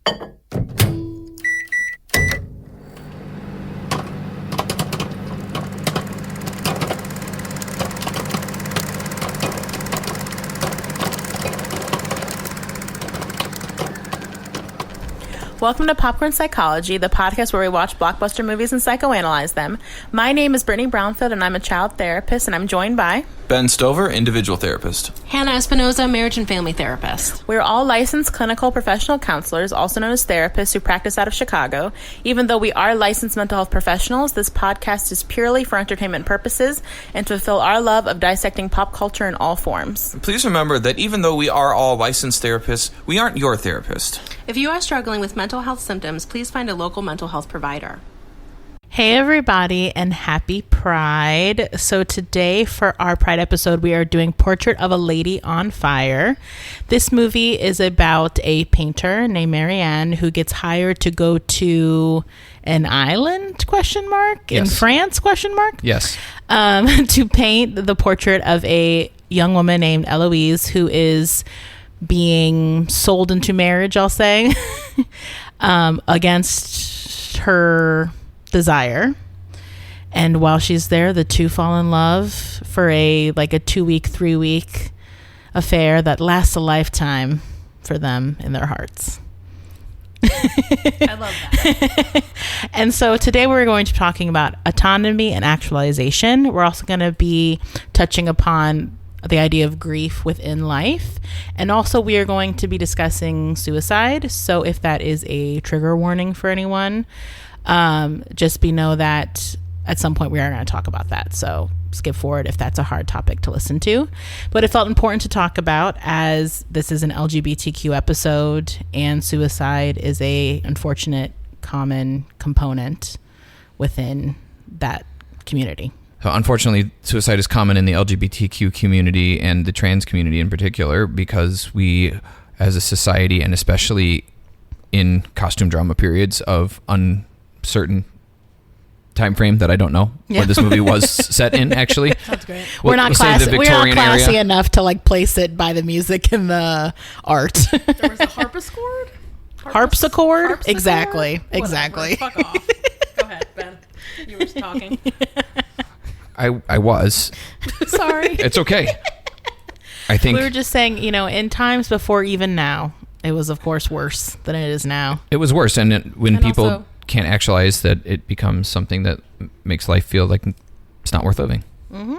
Welcome to Popcorn Psychology, the podcast where we watch blockbuster movies and psychoanalyze them. My name is Brittany Brownfield, and I'm a child therapist, and I'm joined by... Ben Stover, individual therapist. Hannah Espinoza, marriage and family therapist. We're all licensed clinical professional counselors, also known as therapists, who practice out of Chicago. Even though we are licensed mental health professionals, this podcast is purely for entertainment purposes and to fulfill our love of dissecting pop culture in all forms. Please remember that even though we are all licensed therapists, we aren't your therapist. If you are struggling with mental health symptoms, please find a local mental health provider. Hey everybody, and happy Pride. So today for our Pride episode, we are doing Portrait of a Lady on Fire. This movie is about a painter named Marianne who gets hired to go to an island, Yes. in France, Yes. to paint the portrait of a young woman named Eloise who is being sold into marriage, I'll say, against her desire. And while she's there, the two fall in love for a 2-week, 3-week affair that lasts a lifetime for them in their hearts. I love that. And so today we're going to be talking about autonomy and actualization. We're also going to be touching upon the idea of grief within life. And also we are going to be discussing suicide. So if that is a trigger warning for anyone, just know that at some point we are going to talk about that. So skip forward if that's a hard topic to listen to. But it felt important to talk about as this is an LGBTQ episode and suicide is a unfortunate common component within that community. So unfortunately, suicide is common in the LGBTQ community and the trans community in particular because we, as a society, and especially in costume drama periods of uncertain time frame that I don't know where this movie was set in, actually. That's great. We're not classy area. enough to place it by the music and the art. There was a harpsichord? Harpsichord? Exactly. Exactly. Fuck off. Go ahead, Ben. You were just talking. I was. Sorry. It's okay. I think we were just saying, in times before even now, it was, of course, worse than it is now. it was worse. And when people also- can't actualize that, it becomes something that makes life feel like it's not worth living. Mm-hmm.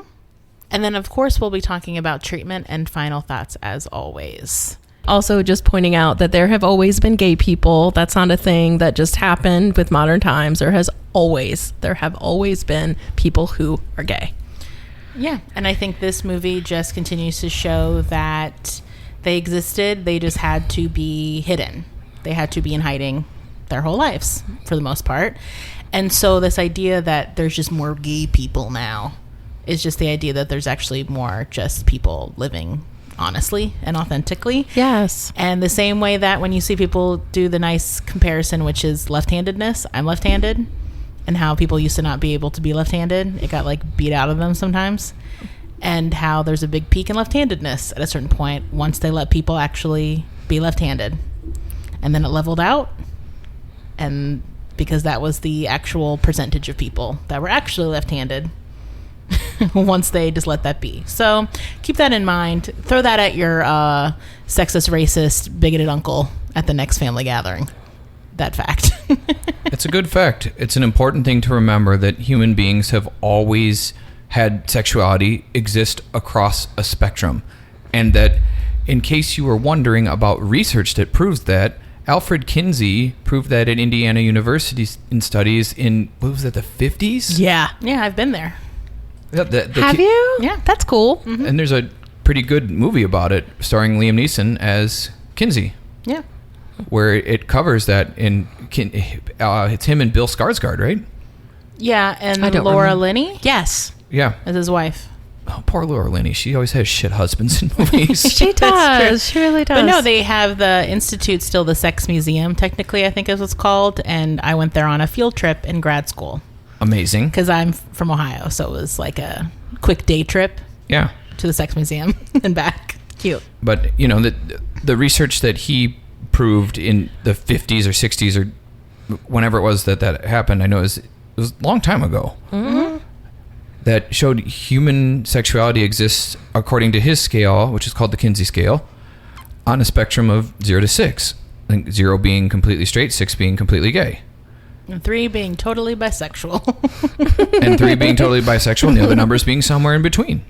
And then, of course, we'll be talking about treatment and final thoughts as always. Also, just pointing out that there have always been gay people. That's not a thing that just happened with modern times. There have always been people who are gay. Yeah, and I think this movie just continues to show that they existed. They just had to be hidden. They had to be in hiding their whole lives for the most part. And so this idea that there's just more gay people now is just the idea that there's actually more just people living honestly and authentically. Yes. And the same way that when you see people do the nice comparison, which is left-handedness, I'm left-handed, and how people used to not be able to be left-handed, it got beat out of them sometimes, and how there's a big peak in left-handedness at a certain point once they let people actually be left-handed, and then it leveled out, and because that was the actual percentage of people that were actually left-handed once they just let that be. So keep that in mind. Throw that at your sexist, racist, bigoted uncle at the next family gathering. That fact. It's a good fact. It's an important thing to remember that human beings have always had sexuality exist across a spectrum. And that in case you were wondering about research that proves that, Alfred Kinsey proved that at Indiana University in studies in, what was that, the 50s? Yeah, I've been there. Yeah, Have you? Yeah. That's cool. Mm-hmm. And there's a pretty good movie about it starring Liam Neeson as Kinsey. Yeah. Where it covers that it's him and Bill Skarsgård, right? Yeah, and I don't Laura remember. Linney Yeah. as his wife. Oh, poor Laura Linney. She always has shit husbands in movies. She does. She really does. But no, they have the Institute, still the Sex Museum, technically, I think is what's called. And I went there on a field trip in grad school. Amazing. Because I'm from Ohio, so it was like a quick day trip Yeah. to the Sex Museum and back. Cute. But, the research that he proved in the 50s or 60s or whenever it was that happened. I know it was a long time ago. Mm-hmm. That showed human sexuality exists according to his scale, which is called the Kinsey scale, on a spectrum of 0 to 6. I think 0 being completely straight, 6 being completely gay. And 3 being totally bisexual. And 3 being totally bisexual, and the other numbers being somewhere in between.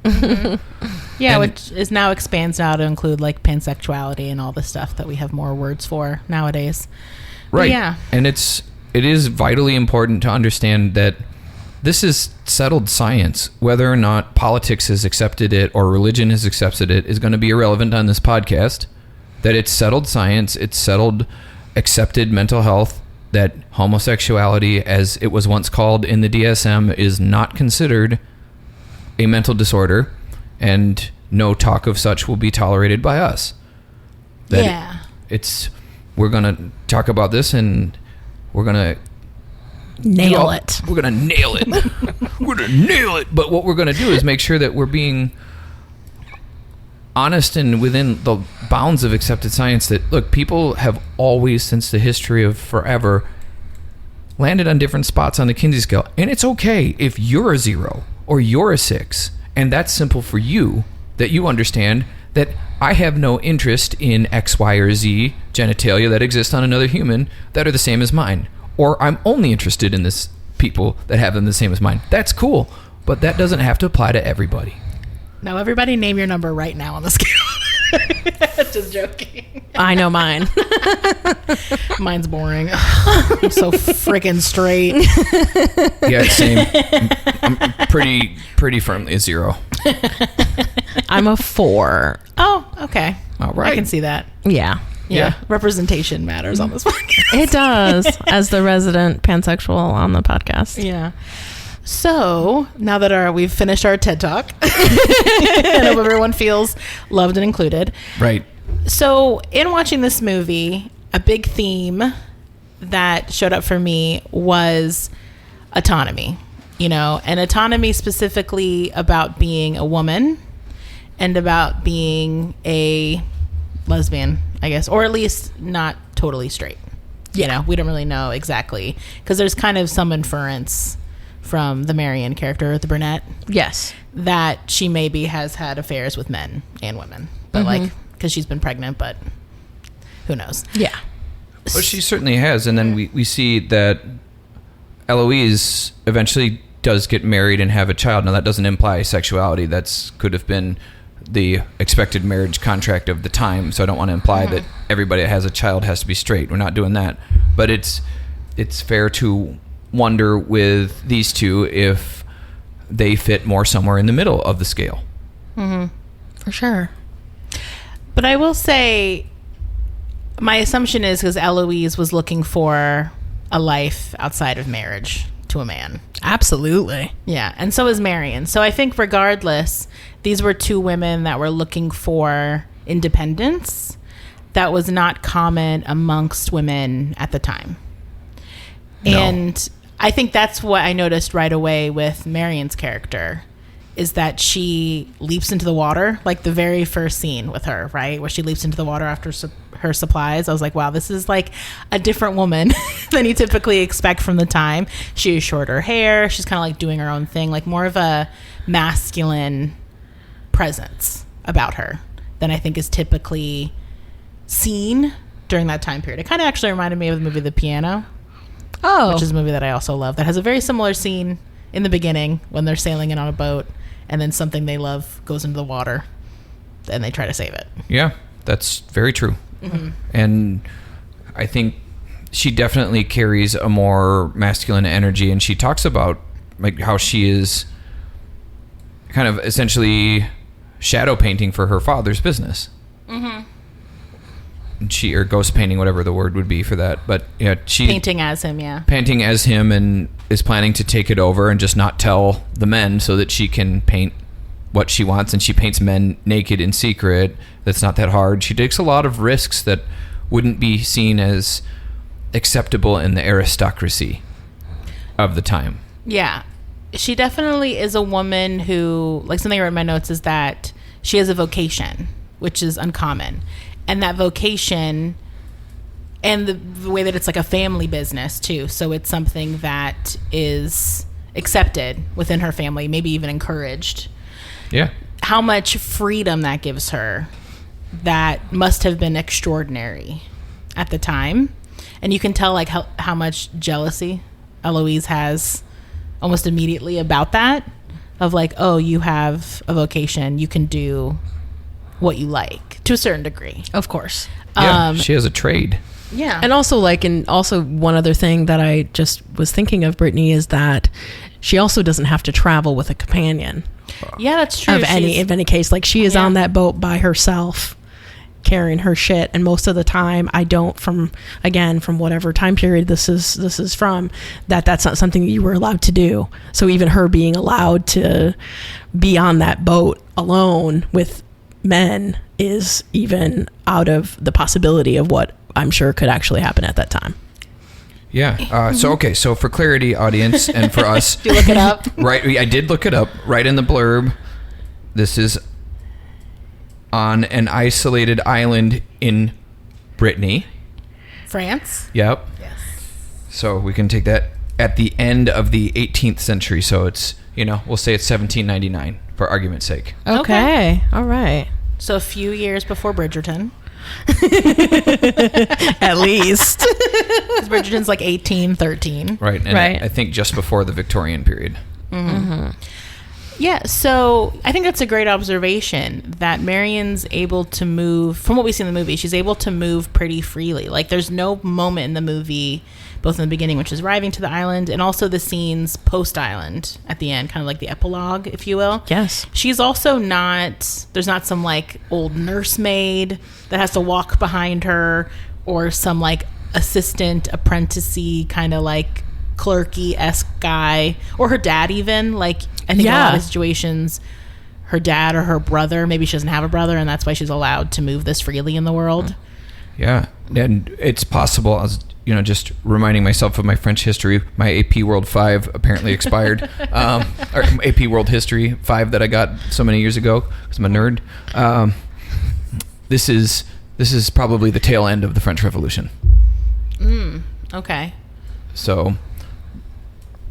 Yeah, And which is now expands now to include like pansexuality and all the stuff that we have more words for nowadays. Right. But yeah. And it is vitally important to understand that this is settled science. Whether or not politics has accepted it or religion has accepted it is going to be irrelevant on this podcast. That it's settled science, it's settled accepted mental health, that homosexuality, as it was once called in the DSM, is not considered a mental disorder, and no talk of such will be tolerated by us. That we're going to talk about this, and we're going to nail it. We're going to nail it. We're going to nail it. But what we're going to do is make sure that we're being honest and within the bounds of accepted science. That, look, people have always, since the history of forever, landed on different spots on the Kinsey scale. And it's okay if you're a 0 or you're a 6, and that's simple for you, that you understand that I have no interest in X, Y, or Z genitalia that exist on another human that are the same as mine. Or I'm only interested in this people that have them the same as mine. That's cool, but that doesn't have to apply to everybody. Now, everybody name your number right now on the scale. Just joking. I know mine. Mine's boring. I'm so freaking straight. Yeah, same. I'm pretty firmly a 0. I'm a 4. Oh, okay. All right. I can see that. Yeah. Yeah. Representation matters on this podcast. It does, as the resident pansexual on the podcast. Yeah. So now that we've finished our TED Talk, I hope everyone feels loved and included. Right. So in watching this movie, a big theme that showed up for me was autonomy, and autonomy specifically about being a woman and about being a lesbian, I guess, or at least not totally straight. Yeah. We don't really know exactly, because there's kind of some inference from the Marion character, the brunette. Yes. That she maybe has had affairs with men and women, but because she's been pregnant, but who knows? Yeah. Well, she certainly has. And then we see that Eloise eventually does get married and have a child. Now, that doesn't imply sexuality. Could have been the expected marriage contract of the time. So I don't want to imply that everybody that has a child has to be straight. We're not doing that. But it's fair to wonder with these two if they fit more somewhere in the middle of the scale. Mm-hmm. For sure. But I will say, my assumption is because Eloise was looking for a life outside of marriage to a man. Absolutely. Yeah, and so is Marion. So I think regardless, these were two women that were looking for independence that was not common amongst women at the time. No. And I think that's what I noticed right away with Marion's character, is that she leaps into the water, like the very first scene with her, right? Where she leaps into the water after her supplies. I was like, wow, this is like a different woman than you typically expect from the time. She has shorter hair. She's kind of like doing her own thing, like more of a masculine presence about her than I think is typically seen during that time period. It kind of actually reminded me of the movie The Piano. Oh. Which is a movie that I also love, that has a very similar scene in the beginning when they're sailing in on a boat and then something they love goes into the water and they try to save it. Yeah, that's very true. Mm-hmm. And I think she definitely carries a more masculine energy, and she talks about like how she is kind of essentially shadow painting for her father's business. Mm-hmm. Or ghost painting, whatever the word would be for that. But yeah, she painting as him, and is planning to take it over and just not tell the men so that she can paint what she wants. And she paints men naked in secret. That's not that hard. She takes a lot of risks that wouldn't be seen as acceptable in the aristocracy of the time. Yeah. She definitely is a woman who, like, something I wrote in my notes is that she has a vocation, which is uncommon. And that vocation and the way that it's like a family business too. So it's something that is accepted within her family, maybe even encouraged. Yeah. How much freedom that gives her, that must have been extraordinary at the time. And you can tell like how much jealousy Eloise has almost immediately about that, of like, oh, you have a vocation, you can do what you like to a certain degree. Of course. Yeah, she has a trade. Yeah. And also one other thing that I just was thinking of, Brittany, is that she also doesn't have to travel with a companion. Yeah, that's true. Of any case, like she is on that boat by herself, carrying her shit, and most of the time I don't, from whatever time period this is from, that's not something you were allowed to do. So even her being allowed to be on that boat alone with men is even out of the possibility of what I'm sure could actually happen at that time. Yeah. So for clarity, audience, and for us, Did you look it up? right? I did look it up. Right in the blurb, this is on an isolated island in Brittany. France. Yep. Yes. So we can take that at the end of the 18th century. So it's, we'll say it's 1799 for argument's sake. Okay. All right. So a few years before Bridgerton. At least. Bridgerton's like 1813. Right. And Right. I think just before the Victorian period. Yeah, so I think that's a great observation that Marion's able to move, from what we see in the movie, she's able to move pretty freely. Like there's no moment in the movie, both in the beginning, which is arriving to the island, and also the scenes post-island at the end, kind of like the epilogue, if you will. Yes. She's also not, there's not some like old nursemaid that has to walk behind her, or some like assistant, apprenticey, kind of like clerky-esque guy, or her dad even. Like I think in a lot of situations, her dad or her brother, maybe she doesn't have a brother, and that's why she's allowed to move this freely in the world. Yeah, and it's possible. I was, just reminding myself of my French history. My AP World 5 apparently expired, or AP World History 5 that I got so many years ago because I'm a nerd. This is probably the tail end of the French Revolution. Okay. So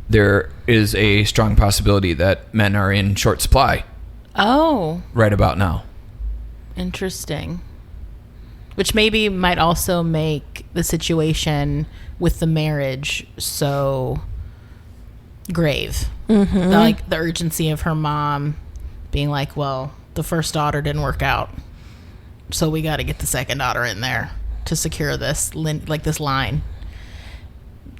there is a strong possibility that men are in short supply Oh, right about now. interesting. Which maybe might also make the situation with the marriage so grave. Like the urgency of her mom being like, well, the first daughter didn't work out, so we got to get the second daughter in there to secure this this line.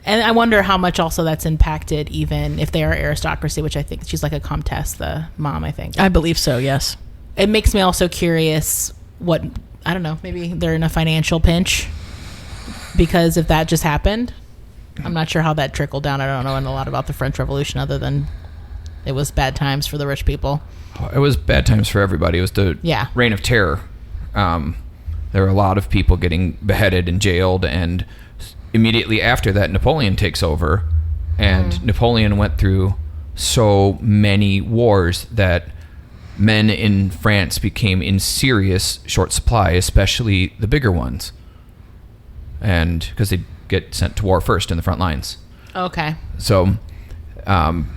And I wonder how much also that's impacted, even if they are aristocracy, which I think she's like a comtesse, the mom, I think. I believe so, yes. It makes me also curious what, I don't know, maybe they're in a financial pinch, because if that just happened, I'm not sure how that trickled down. I don't know a lot about the French Revolution other than it was bad times for the rich people. It was bad times for everybody. It was the reign of terror. There were a lot of people getting beheaded and jailed, and immediately after that, Napoleon takes over, and Napoleon went through so many wars that men in France became in serious short supply, especially the bigger ones, and because they get sent to war first in the front lines. Okay. So, and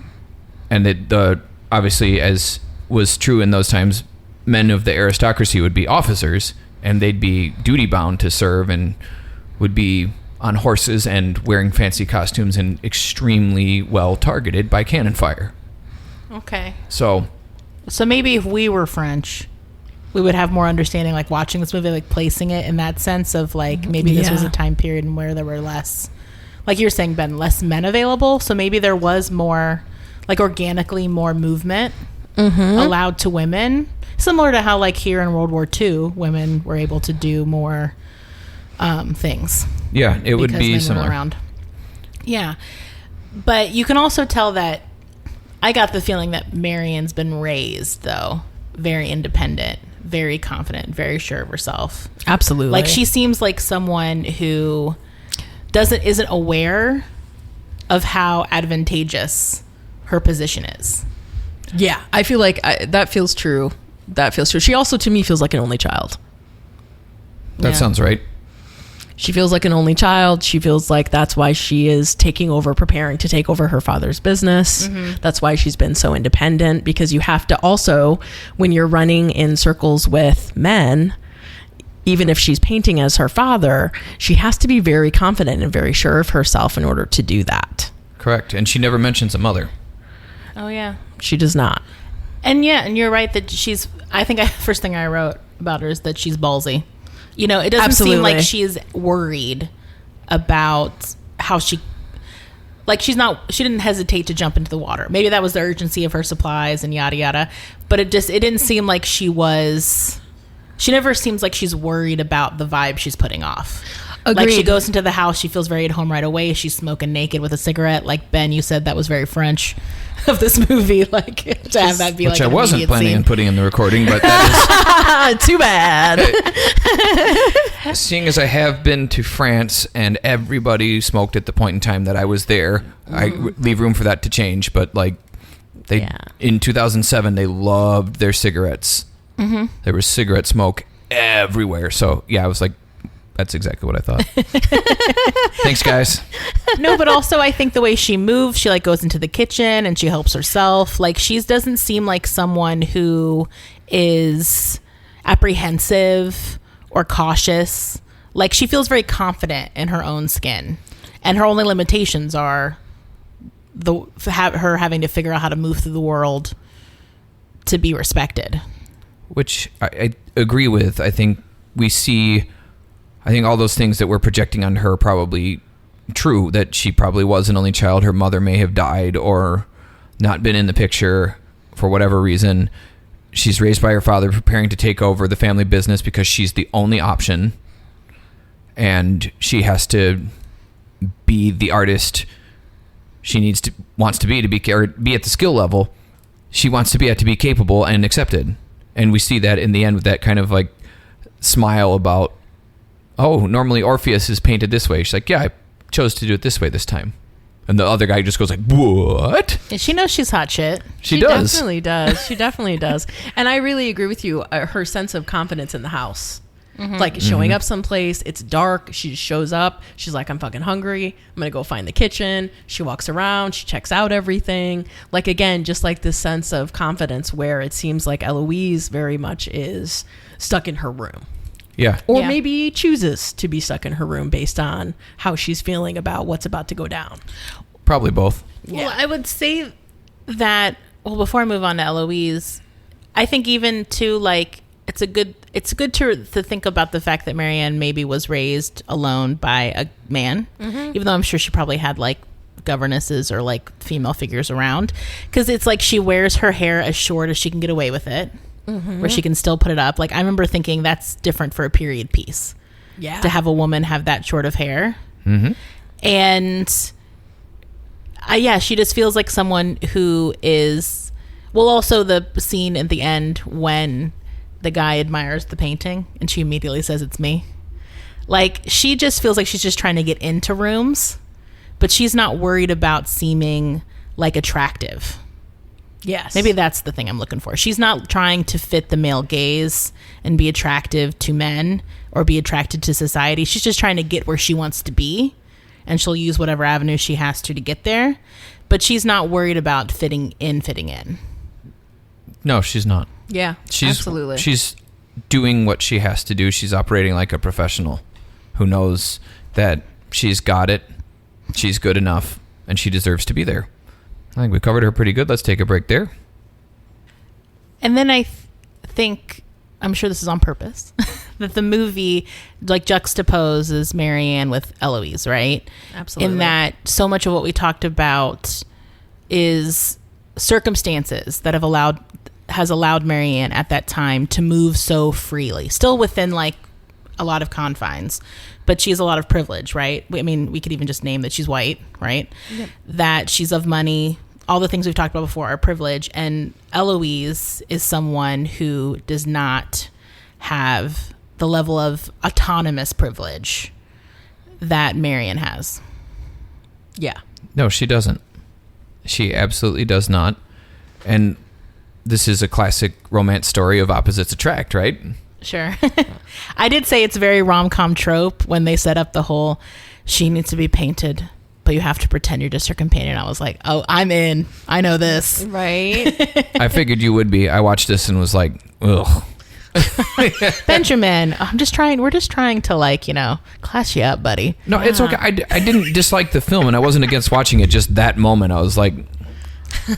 the obviously, as was true in those times, men of the aristocracy would be officers, and they'd be duty bound to serve, and would be on horses and wearing fancy costumes and extremely well targeted by cannon fire. Okay. So maybe if we were French, we would have more understanding, like watching this movie, like placing it in that sense of like maybe this was a time period where there were less, like you're saying, Ben, less men available. So maybe there was more, like organically more movement allowed to women, similar to how like here in World War II, women were able to do more things. Yeah, it would be men similar. weren't around. Yeah, but you can also tell that I got the feeling that Marion's been raised, though, very independent, very confident, very sure of herself. Absolutely. Like she seems like someone who isn't aware of how advantageous her position is. Yeah, I feel like that feels true. That feels true. She also, to me, feels like an only child. That sounds right. She feels like an only child. She feels like that's why she is preparing to take over her father's business. That's why she's been so independent, because you have to also, when you're running in circles with men, even if she's painting as her father, she has to be very confident and very sure of herself in order to do that. Correct. And she never mentions a mother. Oh, yeah. She does not. And you're right that first thing I wrote about her is that she's ballsy. You know, it doesn't seem like she's worried about how she didn't hesitate to jump into the water. Maybe that was the urgency of her supplies and yada yada, but it didn't seem like she never seems like she's worried about the vibe she's putting off. Agreed. Like, she goes into the house, she feels very at home right away. She's smoking naked with a cigarette. Like, Ben, you said that was very French of this movie. Like, to have that be which like I wasn't planning on putting in the recording, but that Too bad. is seeing as I have been to France and everybody smoked at the point in time that I was there. I leave room for that to change, but like in 2007 they loved their cigarettes. There was cigarette smoke everywhere. So yeah, I was like, that's exactly what I thought. Thanks, guys. No, but also I think the way she moves, she like goes into the kitchen and she helps herself. Like, she doesn't seem like someone who is apprehensive or cautious. Like, she feels very confident in her own skin, and her only limitations are her having to figure out how to move through the world to be respected. Which I agree with. I think all those things that we're projecting on her are probably true, that she probably was an only child. Her mother may have died or not been in the picture for whatever reason. She's raised by her father, preparing to take over the family business because she's the only option. And she has to be the artist she wants to be at the skill level she wants to be at, to be capable and accepted. And we see that in the end with that kind of like smile about, oh, normally Orpheus is painted this way. She's like, yeah, I chose to do it this way this time. And the other guy just goes like, what? And she knows she's hot shit. She does. Definitely does. She definitely does. And I really agree with you. Her sense of confidence in the house. Like showing up someplace, it's dark, she just shows up, she's like, I'm fucking hungry, I'm gonna go find the kitchen. She walks around, she checks out everything. Like, again, just like this sense of confidence where it seems like Eloise very much is stuck in her room. Yeah. Or maybe chooses to be stuck in her room based on how she's feeling about what's about to go down. Probably both. Well, I would say that, before I move on to Eloise, I think even to like, it's good to think about the fact that Marianne maybe was raised alone by a man, even though I'm sure she probably had like governesses or like female figures around, because it's like she wears her hair as short as she can get away with it, where she can still put it up. Like, I remember thinking that's different for a period piece, to have a woman have that short of hair. And she just feels like someone who is, well, also the scene at the end when the guy admires the painting and she immediately says it's me. Like, she just feels like she's just trying to get into rooms, but she's not worried about seeming like attractive. Yes. Maybe that's the thing I'm looking for. She's not trying to fit the male gaze and be attractive to men or be attracted to society. She's just trying to get where she wants to be, and she'll use whatever avenue she has to get there. But she's not worried about fitting in. No, she's not. Yeah, absolutely. She's doing what she has to do. She's operating like a professional who knows that she's got it, she's good enough, and she deserves to be there. I think we covered her pretty good. Let's take a break there. And then I think, I'm sure this is on purpose, that the movie like juxtaposes Marianne with Eloise, right? Absolutely. In that so much of what we talked about is circumstances that has allowed Marianne at that time to move so freely, still within like a lot of confines, but she has a lot of privilege, right? I mean, we could even just name that she's white, right? Yep. That she's of money. All the things we've talked about before are privilege. And Eloise is someone who does not have the level of autonomous privilege that Marianne has. Yeah. No, she doesn't. She absolutely does not. And this is a classic romance story of opposites attract, right? Sure. I did say it's very rom-com trope when they set up the whole she needs to be painted, but you have to pretend you're just her companion. I was like, oh, I'm in. I know this. Right. I figured you would be. I watched this and was like, ugh. Benjamin, we're just trying to, like, class you up, buddy. No, it's okay. I didn't dislike the film, and I wasn't against watching it. Just that moment, I was like,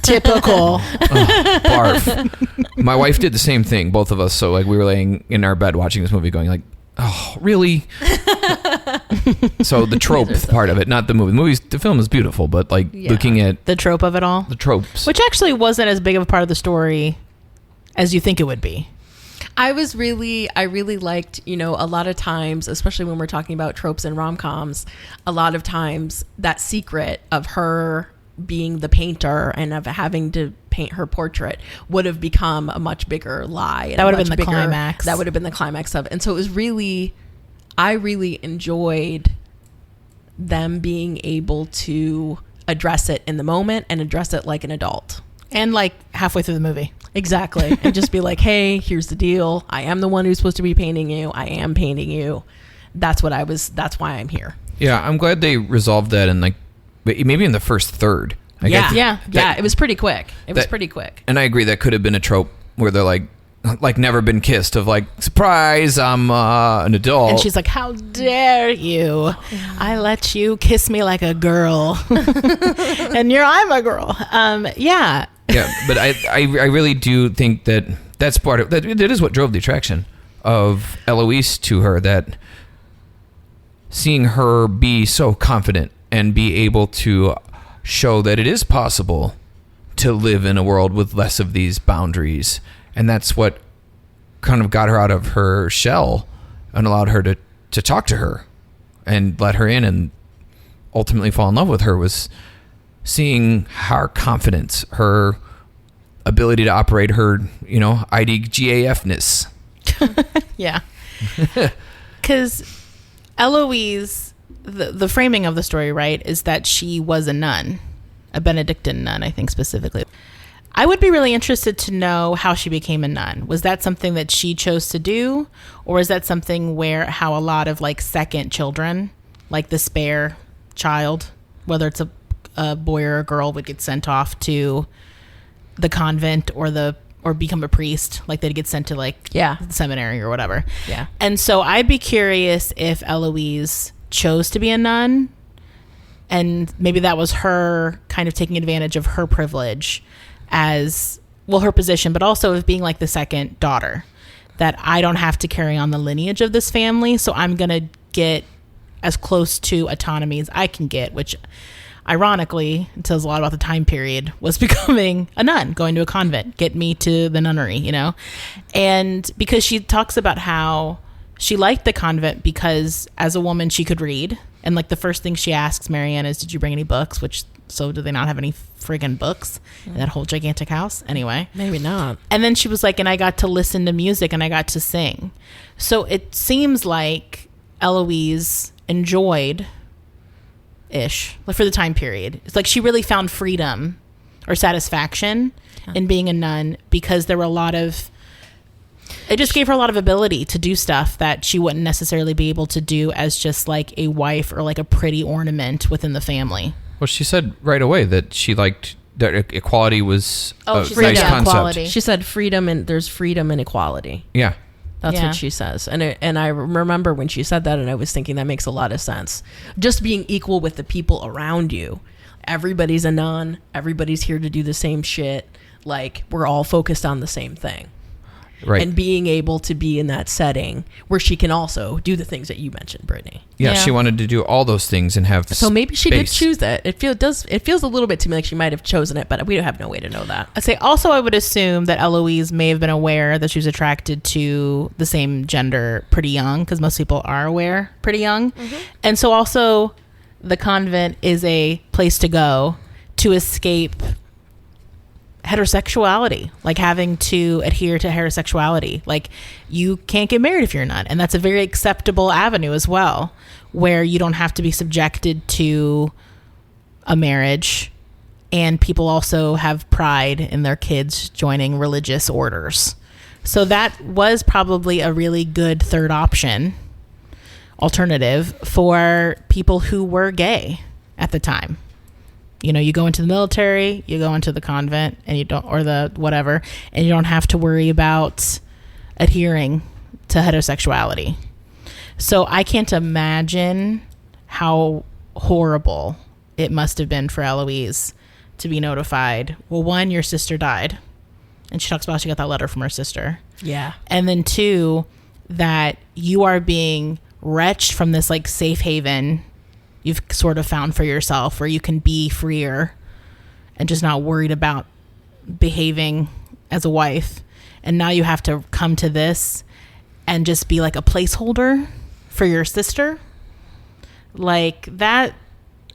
typical. Barf. My wife did the same thing, both of us. So, like, we were laying in our bed watching this movie going like, oh, really? So the trope part of it, not the movie. The film is beautiful, but, like, looking at the trope of it all. The tropes. Which actually wasn't as big of a part of the story as you think it would be. I really liked, a lot of times, especially when we're talking about tropes and rom-coms, a lot of times that secret of her being the painter and of having to paint her portrait would have become a much bigger lie. That would have been the climax. That would have been the climax of it. And so it was I really enjoyed them being able to address it in the moment and address it like an adult. And like halfway through the movie. Exactly. And just be like, hey, here's the deal. I am the one who's supposed to be painting you. I am painting you. That's why I'm here. Yeah, I'm glad they resolved that in, like, maybe in the first third. It was pretty quick. And I agree, that could have been a trope where they're like never been kissed, of like, surprise, I'm an adult. And she's like, how dare you? I let you kiss me like a girl. And I'm a girl. Yeah. Yeah, but I really do think that that's part of that. That is what drove the attraction of Eloise to her, that seeing her be so confident and be able to show that it is possible to live in a world with less of these boundaries. And that's what kind of got her out of her shell and allowed her to talk to her and let her in and ultimately fall in love with her, was seeing her confidence, her ability to operate her, IDGAF-ness. Yeah. Because Eloise, the framing of the story, right, is that she was a nun, a Benedictine nun, I think specifically. I would be really interested to know how she became a nun. Was that something that she chose to do? Or is that something how a lot of, like, second children, like the spare child, whether it's a boy or a girl, would get sent off to the convent or become a priest, like they'd get sent to, like, the seminary or whatever. Yeah. And so I'd be curious if Eloise chose to be a nun, and maybe that was her kind of taking advantage of her privilege as, well, her position, but also of being like the second daughter, that I don't have to carry on the lineage of this family, so I'm going to get as close to autonomy as I can get, which ironically, it tells a lot about the time period, was becoming a nun, going to a convent, get me to the nunnery, and because she talks about how she liked the convent because as a woman she could read, and like the first thing she asks Marianne is, did you bring any books? Which, so do they not have any friggin' books in that whole gigantic house? Anyway. Maybe not. And then she was like, and I got to listen to music and I got to sing. So it seems like Eloise enjoyed like for the time period. It's like she really found freedom or satisfaction in being a nun, because there were it just gave her a lot of ability to do stuff that she wouldn't necessarily be able to do as just like a wife or like a pretty ornament within the family. Well, she said right away that she liked that equality was a nice concept. Equality. She said freedom, and there's freedom and equality. Yeah. That's what she says. And I remember when she said that, and I was thinking that makes a lot of sense. Just being equal with the people around you. Everybody's a nun. Everybody's here to do the same shit. Like, we're all focused on the same thing. Right. And being able to be in that setting where she can also do the things that you mentioned, Brittany. Yeah, she wanted to do all those things and have so maybe she did choose that. It feels a little bit to me like she might have chosen it, but we don't have no way to know that. I'd say also I would assume that Eloise may have been aware that she was attracted to the same gender pretty young, because most people are aware pretty young. Mm-hmm. And so also the convent is a place to go to escape heterosexuality, like having to adhere to heterosexuality. Like, you can't get married if you're not, and that's a very acceptable avenue as well, where you don't have to be subjected to a marriage, and people also have pride in their kids joining religious orders. So that was probably a really good third alternative for people who were gay at the time. You know, you go into the military, you go into the convent, and you don't, or the whatever, and you don't have to worry about adhering to heterosexuality. So I can't imagine how horrible it must have been for Eloise to be notified. Well, one, your sister died, and she talks about she got that letter from her sister. Yeah. And then two, that you are being wretched from this like safe haven you've sort of found for yourself where you can be freer and just not worried about behaving as a wife. And now you have to come to this and just be like a placeholder for your sister. Like that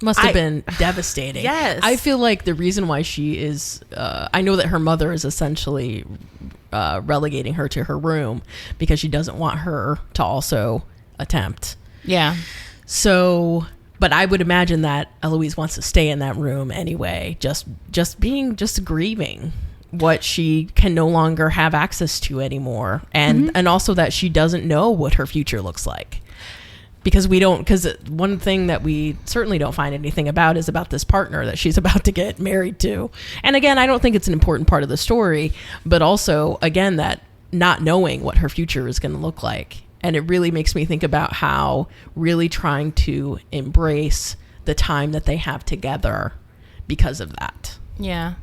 must have been devastating. Yes. I feel like the reason why she is, I know that her mother is essentially relegating her to her room because she doesn't want her to also attempt. Yeah. So, but I would imagine that Eloise wants to stay in that room anyway, just grieving what she can no longer have access to anymore. And also that she doesn't know what her future looks like. Because one thing that we certainly don't find anything about is about this partner that she's about to get married to. And again, I don't think it's an important part of the story, but also, again, that not knowing what her future is going to look like. And it really makes me think about how really trying to embrace the time that they have together because of that. Yeah.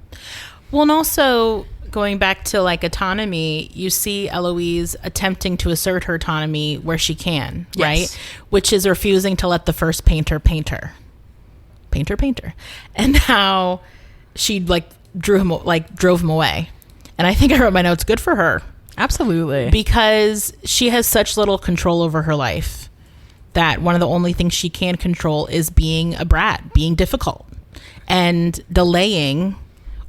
Well, and also going back to like autonomy, you see Eloise attempting to assert her autonomy where she can, Yes. right? Which is refusing to let the first painter paint her. And how she drove him away. And I think I wrote my notes, good for her. Absolutely. Because she has such little control over her life that one of the only things she can control is being a brat, being difficult, and delaying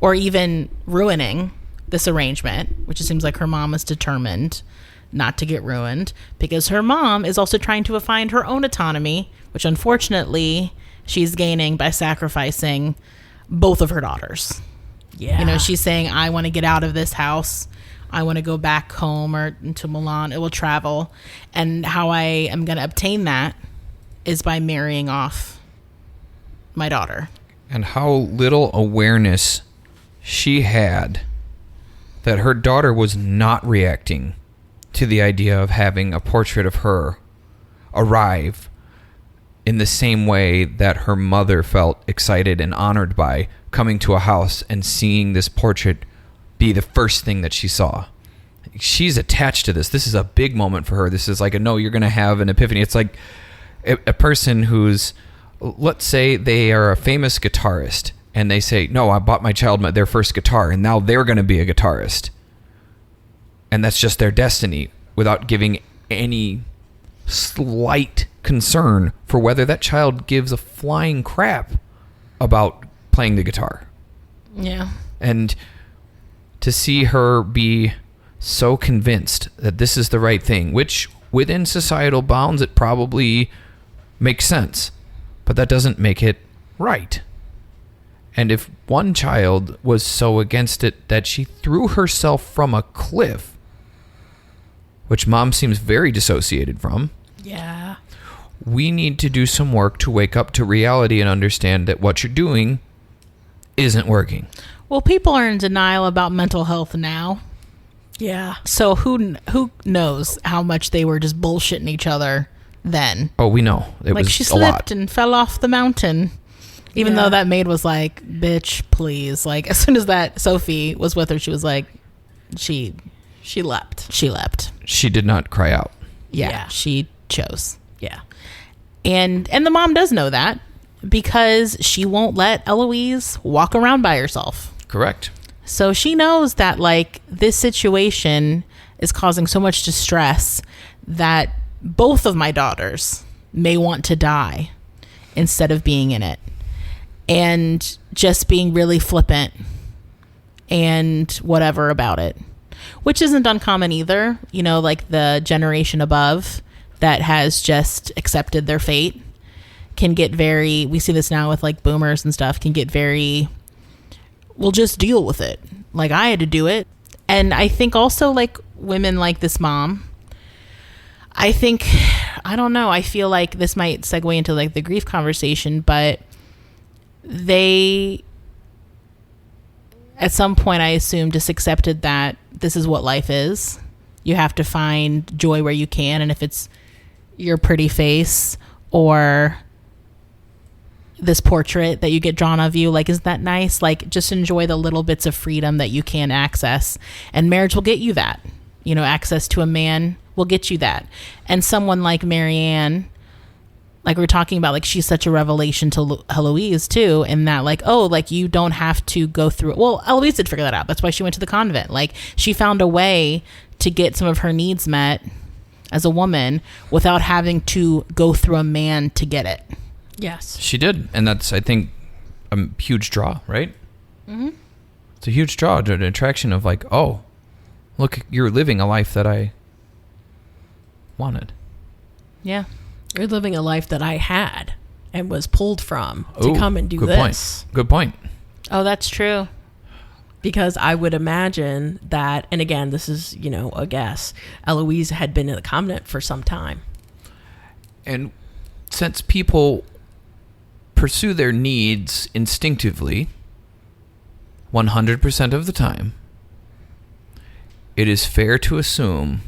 or even ruining this arrangement, which it seems like her mom is determined not to get ruined, because her mom is also trying to find her own autonomy, which unfortunately she's gaining by sacrificing both of her daughters. Yeah. You know, she's saying, I want to get out of this house. I want to go back home or to Milan. It will travel. And how I am going to obtain that is by marrying off my daughter. And how little awareness she had that her daughter was not reacting to the idea of having a portrait of her arrive in the same way that her mother felt excited and honored by coming to a house and seeing this portrait be the first thing that she saw. She's attached to this. This is a big moment for her. This is like you're going to have an epiphany. It's like a person who's, let's say they are a famous guitarist and they say, no, I bought my child their first guitar and now they're going to be a guitarist. And that's just their destiny without giving any slight concern for whether that child gives a flying crap about playing the guitar. Yeah. And to see her be so convinced that this is the right thing, which within societal bounds, it probably makes sense, but that doesn't make it right. And if one child was so against it that she threw herself from a cliff, which mom seems very dissociated from, Yeah. we need to do some work to wake up to reality and understand that what you're doing isn't working. Well, people are in denial about mental health now. Yeah. So who knows how much they were just bullshitting each other then. Oh, we know. It Like was she a lot. slipped and fell off the mountain. Even Yeah. though that maid was like, bitch, please. Like as soon as that Sophie was with her, she was like, she leapt. She did not cry out. Yeah. She chose. Yeah. And the mom does know that because she won't let Eloise walk around by herself. Correct. So she knows that like this situation is causing so much distress that both of my daughters may want to die instead of being in it. And just being really flippant and whatever about it, which isn't uncommon either. You know, like the generation above that has just accepted their fate can get very, we see this now with like boomers and stuff, can get very, we'll just deal with it. Like I had to do it. And I think also like women like this mom, I think, I don't know, I feel like this might segue into like the grief conversation, but they, at some point, I assume, just accepted that this is what life is. You have to find joy where you can, and if it's your pretty face or this portrait that you get drawn of you, like, isn't that nice? Like, just enjoy the little bits of freedom that you can access, and marriage will get you that. You know, access to a man will get you that. And someone like Marianne, like we were talking about, like, she's such a revelation to Eloise too, in that, like, oh, like, you don't have to go through it. Well, Eloise did figure that out. That's why she went to the convent. Like, she found a way to get some of her needs met as a woman without having to go through a man to get it. Yes. She did. And that's, I think, a huge draw, right? Mm-hmm. It's a huge draw, an attraction of like, oh, look, you're living a life that I wanted. Yeah. You're living a life that I had and was pulled from to come and do good this. Good point. Oh, that's true. Because I would imagine that, and again, this is, you know, a guess, Eloise had been in the convent for some time. And since people pursue their needs instinctively 100% of the time, it is fair to assume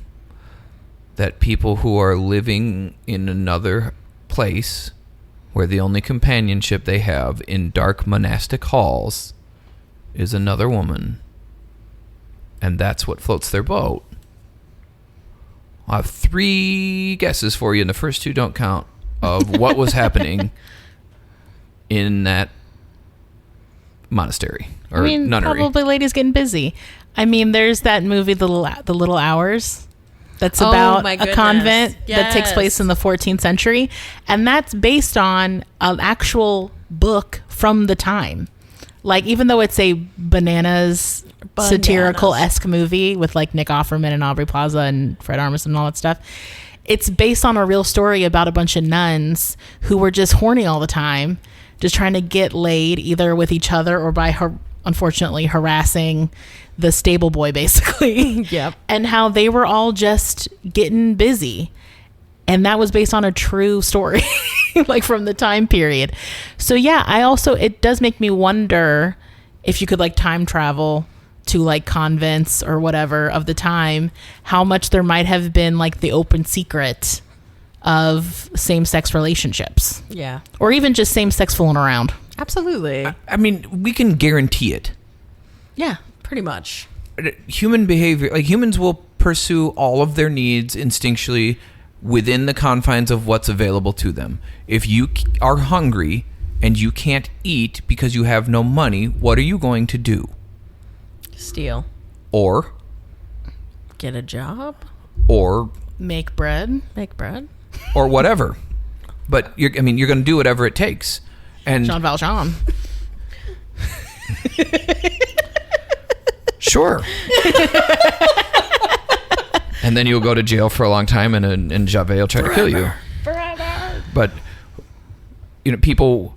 that people who are living in another place where the only companionship they have in dark monastic halls is another woman, and that's what floats their boat. I'll have 3 guesses for you, and the first 2 don't count, of what was happening in that monastery or nunnery. Probably ladies getting busy. I mean, there's that movie, The Little Hours, that's about a convent that takes place in the 14th century, and that's based on an actual book from the time. Like, even though it's a bananas satirical-esque movie with like Nick Offerman and Aubrey Plaza and Fred Armisen and all that stuff, it's based on a real story about a bunch of nuns who were just horny all the time, just trying to get laid either with each other or by her, unfortunately, harassing the stable boy, basically. Yep. And how they were all just getting busy. And that was based on a true story, like from the time period. So yeah, it does make me wonder if you could like time travel to like convents or whatever of the time, how much there might have been like the open secret of same-sex relationships. Yeah. Or even just same-sex fooling around. Absolutely. I mean, we can guarantee it. Yeah, pretty much. Human behavior, like humans will pursue all of their needs instinctually within the confines of what's available to them. If you are hungry and you can't eat because you have no money, what are you going to do? Steal. Or get a job. Or make bread. Or whatever. But you're going to do whatever it takes. And Jean Valjean. Sure. And then you'll go to jail for a long time, and Javert will try to kill you. Forever. But you know, people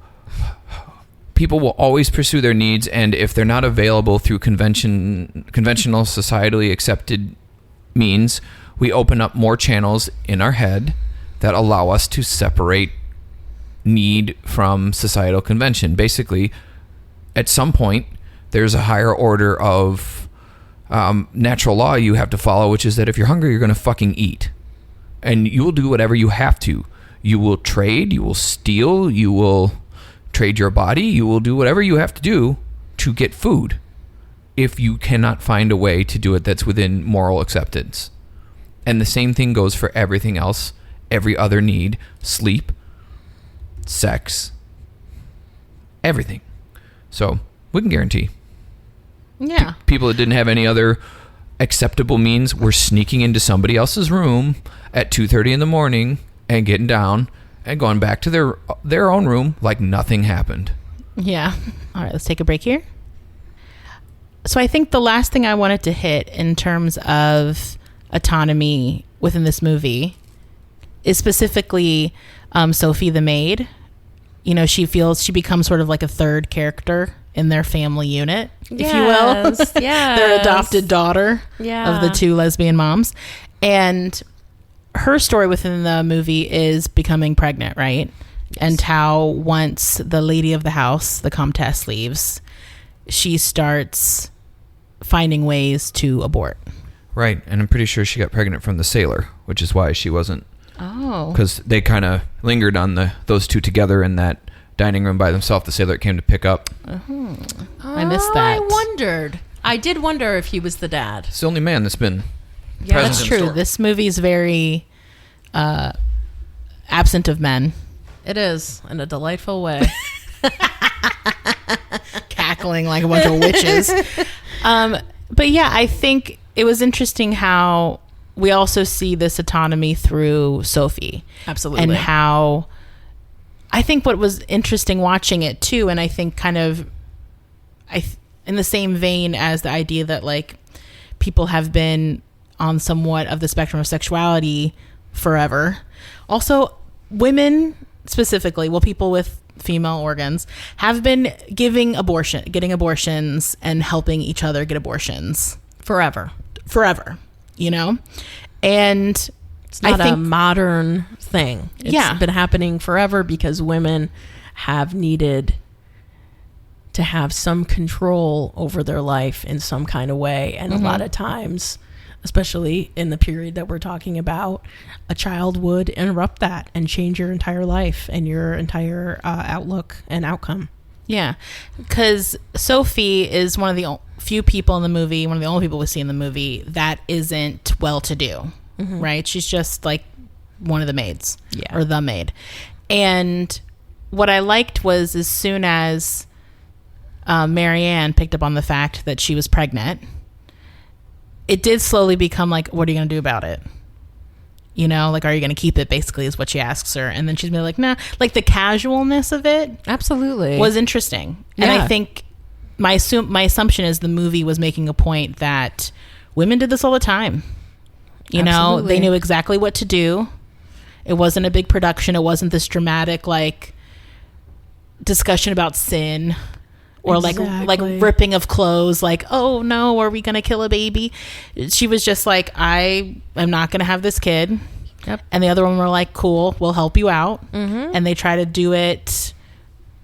will always pursue their needs, and if they're not available through conventional, societally accepted means, we open up more channels in our head that allow us to separate need from societal convention. Basically, at some point, there's a higher order of natural law you have to follow, which is that if you're hungry, you're going to fucking eat. And you will do whatever you have to. You will trade, you will steal, you will trade your body, you will do whatever you have to do to get food if you cannot find a way to do it that's within moral acceptance. And the same thing goes for everything else, every other need, sleep, sex, everything. So we can guarantee. Yeah. People that didn't have any other acceptable means were sneaking into somebody else's room at 2:30 in the morning and getting down and going back to their own room like nothing happened. Yeah. All right, let's take a break here. So I think the last thing I wanted to hit in terms of autonomy within this movie is specifically Sophie the maid. You know, she becomes sort of like a third character in their family unit, if you will. Yes, yes. Their adopted daughter Yeah. of the two lesbian moms. And her story within the movie is becoming pregnant, right? And how once the lady of the house, the Comtesse, leaves, she starts finding ways to abort. Right, and I'm pretty sure she got pregnant from the sailor, which is why she wasn't. Oh. Because they kind of lingered on those two together in that dining room by themselves. The sailor came to pick up. I missed that. I did wonder if he was the dad. It's the only man that's been present That's in the true. story. This movie is very absent of men. It is, in a delightful way. Cackling like a bunch of witches. But yeah, I think it was interesting how we also see this autonomy through Sophie. Absolutely. And how I think what was interesting watching it too, and I think kind of in the same vein as the idea that like people have been on somewhat of the spectrum of sexuality forever. Also, women specifically, well, people with female organs have been getting abortions and helping each other get abortions Forever. You know? And It's not I think a modern thing. It's been happening forever because women have needed to have some control over their life in some kind of way. And a lot of times, especially in the period that we're talking about, a child would interrupt that and change your entire life and your entire outlook and outcome. Yeah, because Sophie is one of the few people in the movie, one of the only people we see in the movie that isn't well-to-do, right? She's just like one of the maids, or the maid. And what I liked was as soon as Marianne picked up on the fact that she was pregnant, it did slowly become like, what are you going to do about it? You know, like, are you going to keep it, basically, is what she asks her. And then she's been like, nah. Like, the casualness of it Absolutely was interesting. And I think my assumption is the movie was making a point that women did this all the time. You know, they knew exactly what to do. It wasn't a big production. It wasn't this dramatic, like, discussion about sin. Or like ripping of clothes, like, oh no, are we gonna kill a baby? She was just like, I am not gonna have this kid. Yep. And the other one were like, cool, we'll help you out. And they try to do it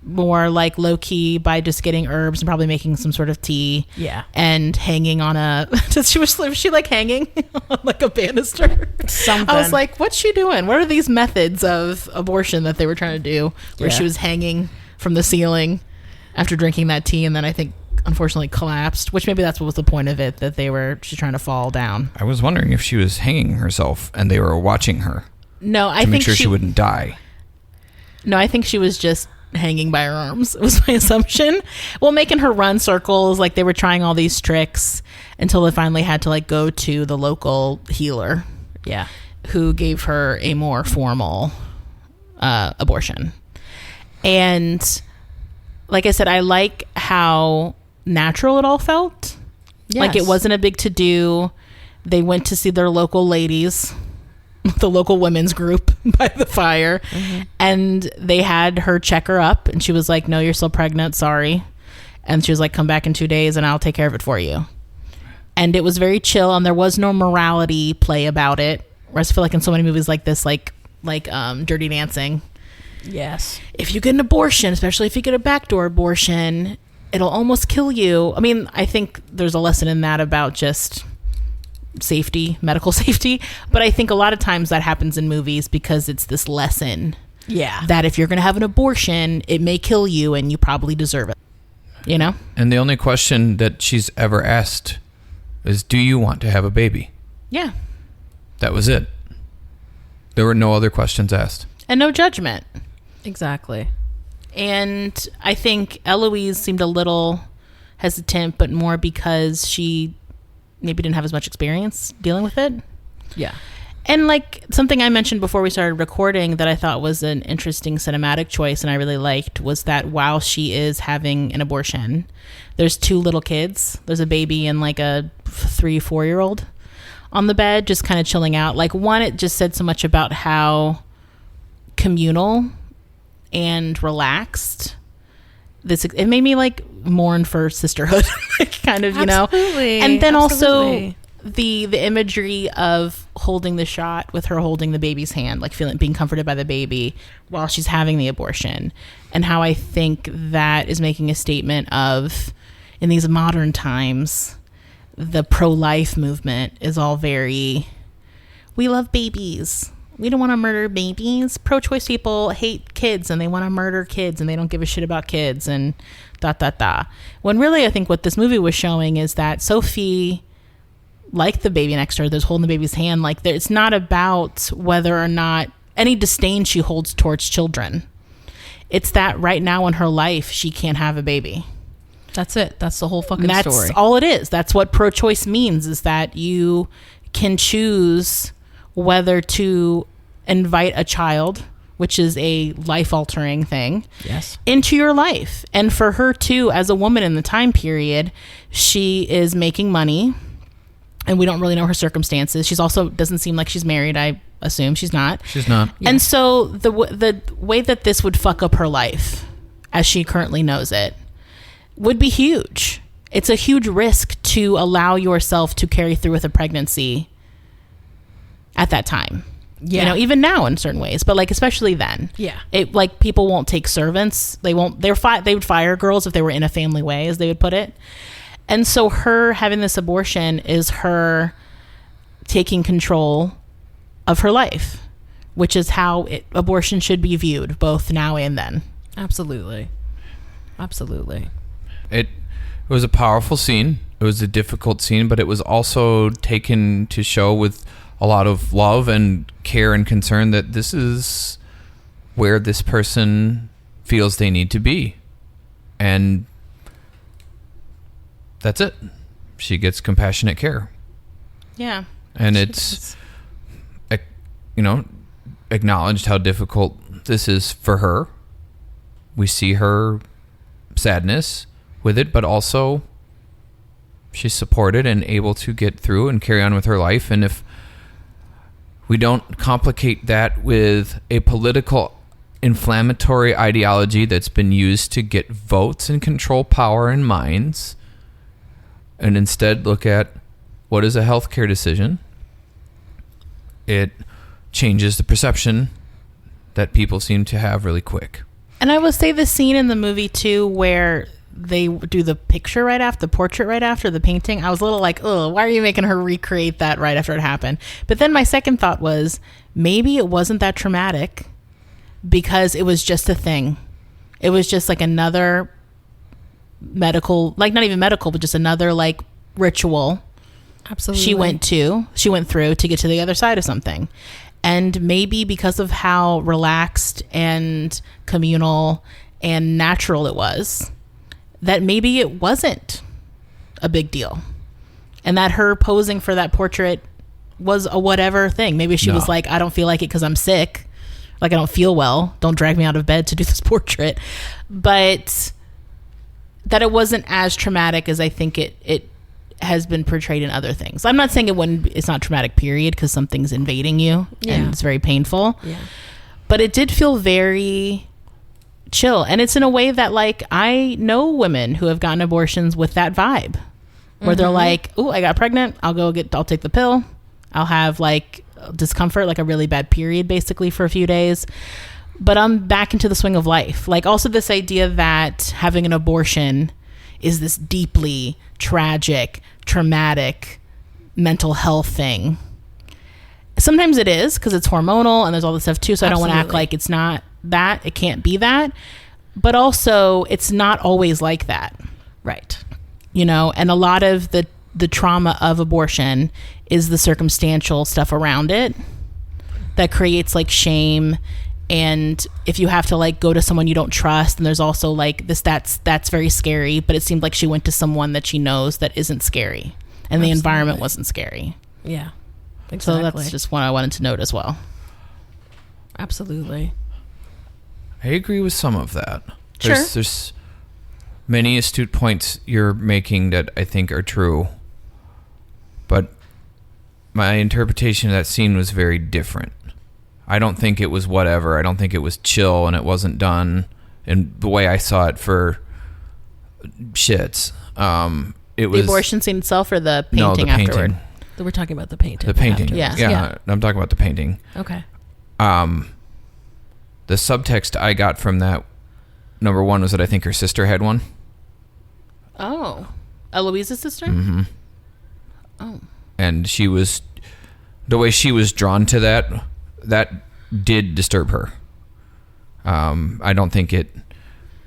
more like low key by just getting herbs and probably making some sort of tea. Yeah. And hanging on was she like hanging on like a banister? Something. I was like, what's she doing? What are these methods of abortion that they were trying to do where she was hanging from the ceiling after drinking that tea, and then I think unfortunately collapsed, which maybe that's what was the point of it, that she's trying to fall down. I was wondering if she was hanging herself and they were watching her. No, I to think make sure she wouldn't die. No, I think she was just hanging by her arms. It was my assumption. Well, making her run circles, like they were trying all these tricks until they finally had to like go to the local healer. Yeah. Who gave her a more formal abortion. And like I said, I like how natural it all felt. Yes. Like it wasn't a big to-do. They went to see their local ladies, the local women's group by the fire, and they had her check her up, and she was like, no, you're still pregnant, sorry. And she was like, come back in 2 days and I'll take care of it for you. And it was very chill, and there was no morality play about it. Whereas I feel like in so many movies like this, like Dirty Dancing, yes, if you get an abortion, especially if you get a backdoor abortion, it'll almost kill you. I mean, I think there's a lesson in that about just safety, medical safety. But I think a lot of times that happens in movies because it's this lesson. Yeah. That if you're going to have an abortion, it may kill you and you probably deserve it. You know? And the only question that she's ever asked is, do you want to have a baby? Yeah. That was it. There were no other questions asked. And no judgment. Exactly. And I think Eloise seemed a little hesitant, but more because she maybe didn't have as much experience dealing with it. Yeah. And like something I mentioned before we started recording that I thought was an interesting cinematic choice and I really liked was that while she is having an abortion, there's two little kids. There's a baby and like a 3-4-year-old on the bed, just kind of chilling out. Like one, it just said so much about how communal and relaxed this, it made me like mourn for sisterhood, like kind of, you know. And then Absolutely. also the imagery of holding the shot with her holding the baby's hand, like being comforted by the baby while she's having the abortion, and how I think that is making a statement of, in these modern times, the pro-life movement is all very, we love babies, we don't want to murder babies. Pro-choice people hate kids and they want to murder kids and they don't give a shit about kids and when really I think what this movie was showing is that Sophie, like the baby next to her that's holding the baby's hand, like it's not about whether or not any disdain she holds towards children. It's that right now in her life she can't have a baby. That's it. That's the whole fucking That's story. all it is. That's what pro-choice means, is that you can choose whether to invite a child, which is a life-altering thing, Yes. into your life. And for her too, as a woman in the time period, she is making money, and we don't really know her circumstances. She's also doesn't seem like she's married. I assume she's not. She's not. And so the way that this would fuck up her life, as she currently knows it, would be huge. It's a huge risk to allow yourself to carry through with a pregnancy at that time. Yeah. You know, even now in certain ways, but like especially then. Yeah. It, like, people won't take servants. They would fire girls if they were in a family way, as they would put it. And so her having this abortion is her taking control of her life, which is how abortion should be viewed, both now and then. Absolutely. Absolutely. It was a powerful scene. It was a difficult scene, but it was also taken to show with a lot of love and care and concern that this is where this person feels they need to be. And that's it. She gets compassionate care. Yeah. And it's, you know, acknowledged how difficult this is for her. We see her sadness with it, but also she's supported and able to get through and carry on with her life. And if we don't complicate that with a political inflammatory ideology that's been used to get votes and control power in minds, and instead look at what is a healthcare decision, it changes the perception that people seem to have really quick. And I will say the scene in the movie too, where they do the picture right after, the portrait right after the painting, I was a little like, oh, why are you making her recreate that right after it happened? But then my second thought was, maybe it wasn't that traumatic because it was just a thing. It was just like another medical, like not even medical, but just another like ritual Absolutely. she went through to get to the other side of something. And maybe because of how relaxed and communal and natural it was, that maybe it wasn't a big deal. And that her posing for that portrait was a whatever thing. Maybe she was like, I don't feel like it because I'm sick. Like, I don't feel well. Don't drag me out of bed to do this portrait. But that it wasn't as traumatic as I think it has been portrayed in other things. I'm not saying it's not traumatic, period, because something's invading you and it's very painful. Yeah. But it did feel very chill. And it's in a way that, like, I know women who have gotten abortions with that vibe, where they're like, oh, I got pregnant. I'll take the pill. I'll have like discomfort, like a really bad period basically for a few days. But I'm back into the swing of life. Like, also this idea that having an abortion is this deeply tragic, traumatic mental health thing. Sometimes it is because it's hormonal and there's all this stuff too. So I don't want to act like it's not that. It can't be that. But also it's not always like that. Right. You know, and a lot of the trauma of abortion is the circumstantial stuff around it that creates like shame. And if you have to like go to someone you don't trust, and there's also like this, that's very scary. But it seemed like she went to someone that she knows that isn't scary, and the environment wasn't scary. Yeah. Exactly. So that's just what I wanted to note as well. Absolutely. I agree with some of that. Sure. There's many astute points you're making that I think are true. But my interpretation of that scene was very different. I don't think it was whatever. I don't think it was chill and it wasn't done in the way I saw it for shits. It was The abortion scene itself or the no, painting the painting. afterward? We're talking about the painting. The painting. Yeah. Yeah. I'm talking about the painting. Okay. The subtext I got from that, number one, was that I think her sister had one. Oh. Eloise's sister? Mm-hmm. Oh. And the way she was drawn to that did disturb her. I don't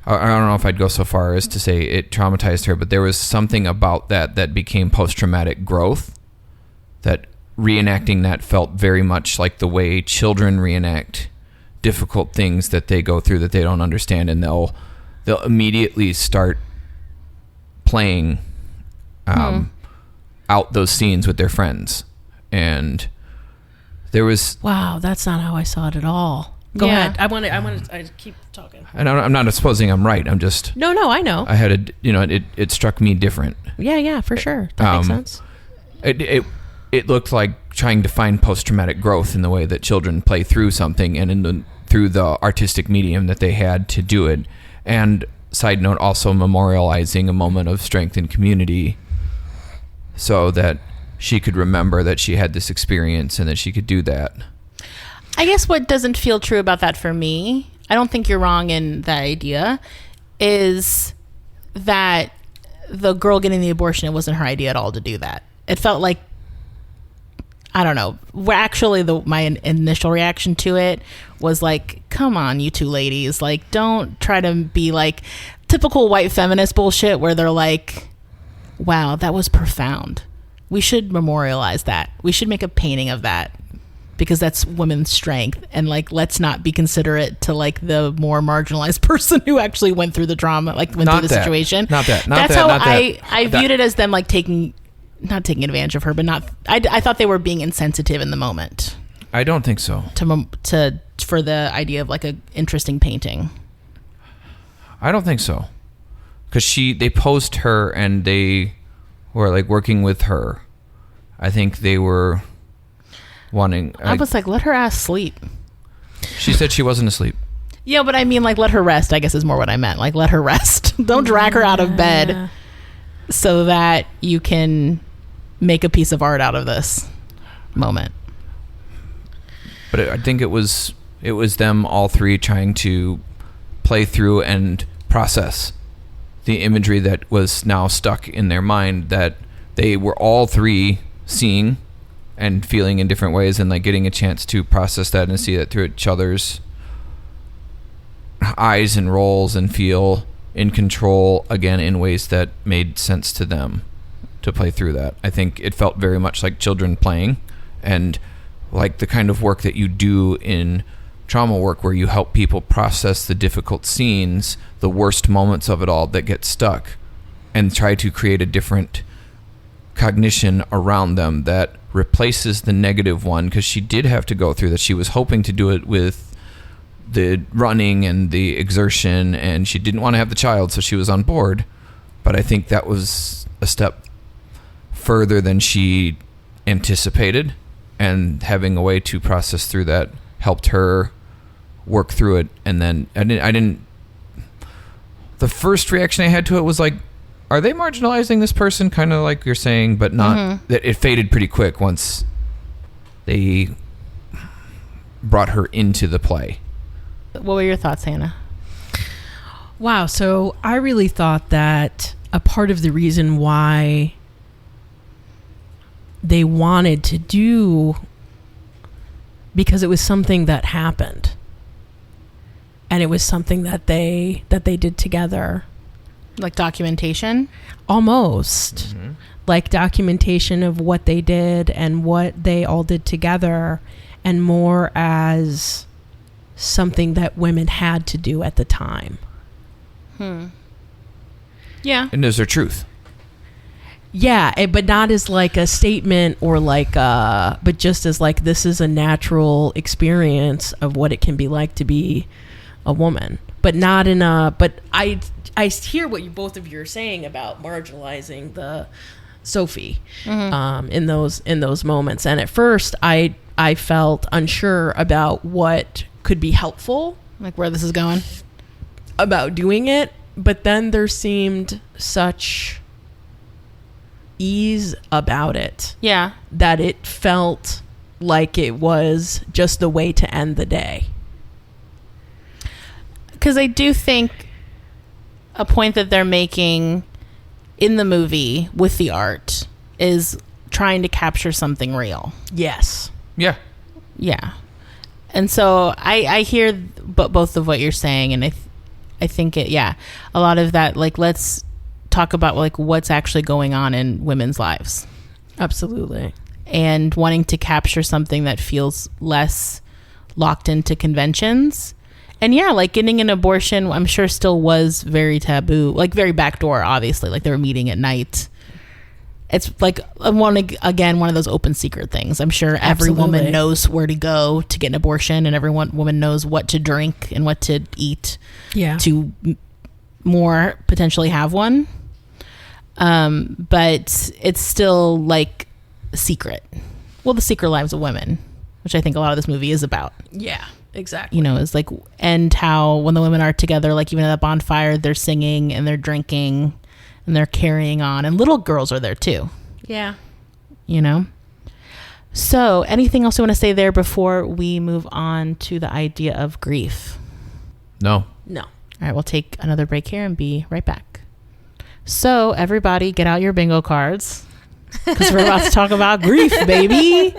know if I'd go so far as to say it traumatized her, but there was something about that became post-traumatic growth, that reenacting that felt very much like the way children reenact difficult things that they go through that they don't understand, and they'll immediately start playing out those scenes with their friends. And there was... Wow, that's not how I saw it at all. Go ahead. I keep talking. And I'm not supposing I'm right. I'm just... No, I know. I had it struck me different. Yeah, for sure. That makes sense. It looked like trying to find post-traumatic growth in the way that children play through something and through the artistic medium that they had to do it. And side note, also memorializing a moment of strength and community so that she could remember that she had this experience and that she could do that. I guess what doesn't feel true about that for me, I don't think you're wrong in that idea, is that the girl getting the abortion, it wasn't her idea at all to do that. It felt like, I don't know. Actually, my initial reaction to it was like, come on, you two ladies. Like, don't try to be like typical white feminist bullshit where they're like, wow, that was profound. We should memorialize that. We should make a painting of that because that's women's strength. And like, let's not be considerate to like the more marginalized person who actually went through the drama, like went through the situation. That's how I viewed it, as them like not taking advantage of her, but I thought they were being insensitive in the moment. I don't think so. For the idea of like a interesting painting. I don't think so. Because they posed her and they were like working with her. I think they were wanting... I was like, let her ass sleep. She said she wasn't asleep. Yeah, but I mean, like, let her rest, I guess is more what I meant. Like, let her rest. Don't drag her out of bed so that you can make a piece of art out of this moment. But I think it was them all three trying to play through and process the imagery that was now stuck in their mind, that they were all three seeing and feeling in different ways, and like getting a chance to process that and see that through each other's eyes and roles and feel in control again in ways that made sense to them to play through that. I think it felt very much like children playing, and like the kind of work that you do in trauma work where you help people process the difficult scenes, the worst moments of it all that get stuck, and try to create a different cognition around them that replaces the negative one, because she did have to go through that. She was hoping to do it with the running and the exertion, and she didn't want to have the child, so she was on board. But I think that was a step further than she anticipated, and having a way to process through that helped her work through it. And then I didn't the first reaction I had to it was like, are they marginalizing this person, kind of like you're saying, but not that it faded pretty quick once they brought her into the play. What were your thoughts, Hannah? Wow, so I really thought that a part of the reason why they wanted to do, because it was something that happened, and it was something that they did together. Like documentation? Almost. Like documentation of what they did and what they all did together, and more as something that women had to do at the time. Yeah. And is there truth? Yeah, but not as like a statement or like but just as like, this is a natural experience of what it can be like to be a woman. But not in a... But I hear what both of you are saying about marginalizing the Sophie in those moments. And at first, I felt unsure about what could be helpful. Like where this is going? About doing it. But then there seemed such ease about it. Yeah. That it felt like it was just the way to end the day. Because I do think a point that they're making in the movie with the art is trying to capture something real. Yes. Yeah. Yeah. And so I hear both of what you're saying, and I think a lot of that, like, let's talk about like what's actually going on in women's lives. Absolutely. And wanting to capture something that feels less locked into conventions. And yeah, like getting an abortion, I'm sure still was very taboo, like very backdoor, obviously, like they were meeting at night. It's like one of those open secret things. I'm sure every woman knows where to go to get an abortion, and every woman knows what to drink and what to eat to more potentially have one. But it's still like a secret. Well, the secret lives of women, which I think a lot of this movie is about. Yeah. Exactly. You know, it's like, and how when the women are together, like even at that bonfire, they're singing and they're drinking and they're carrying on, and little girls are there too. Yeah. You know? So anything else you want to say there before we move on to the idea of grief? No. All right, we'll take another break here and be right back. So everybody get out your bingo cards, because we're about to talk about grief, baby.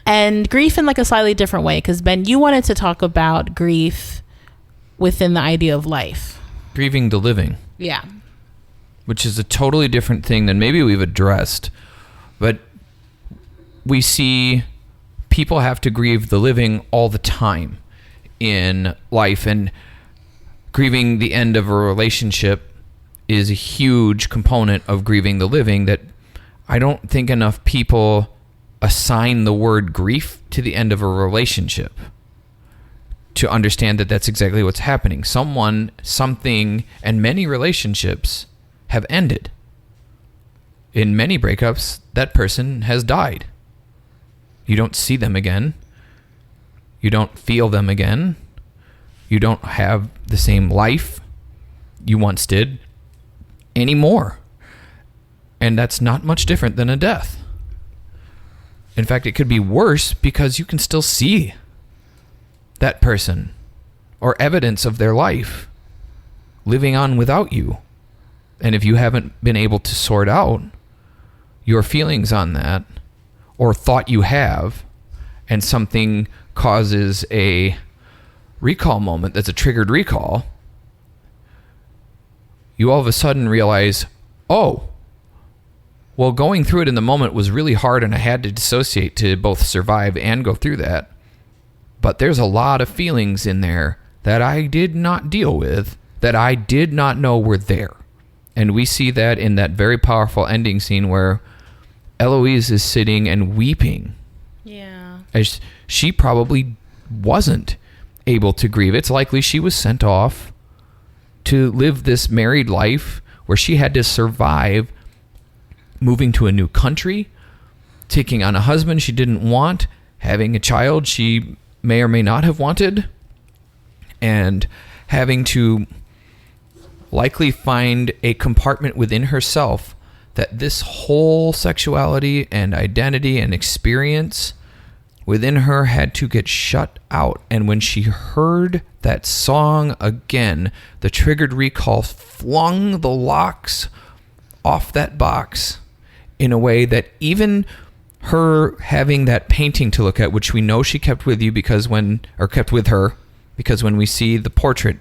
And grief in like a slightly different way, because Ben, you wanted to talk about grief within the idea of life. Grieving the living. Yeah. Which is a totally different thing than maybe we've addressed. But we see people have to grieve the living all the time in life, and grieving the end of a relationship is a huge component of grieving the living that I don't think enough people assign the word grief to the end of a relationship to understand that that's exactly what's happening. Someone, something, and many relationships have ended. In many breakups, that person has died. You don't see them again. You don't feel them again. You don't have the same life you once did anymore. And that's not much different than a death. In fact, it could be worse because you can still see that person or evidence of their life living on without you. And if you haven't been able to sort out your feelings on that, or thought you have, and something causes a recall moment that's a triggered recall, you all of a sudden realize, oh, well, going through it in the moment was really hard, and I had to dissociate to both survive and go through that. But there's a lot of feelings in there that I did not deal with, that I did not know were there. And we see that in that very powerful ending scene where Eloise is sitting and weeping. Yeah. As she probably wasn't able to grieve. It's likely she was sent off to live this married life where she had to survive moving to a new country, taking on a husband she didn't want, having a child she may or may not have wanted, and having to likely find a compartment within herself that this whole sexuality and identity and experience within her had to get shut out. And when she heard that song again, the triggered recall flung the locks off that box in a way that even her having that painting to look at, which we know she kept with you kept with her, because when we see the portrait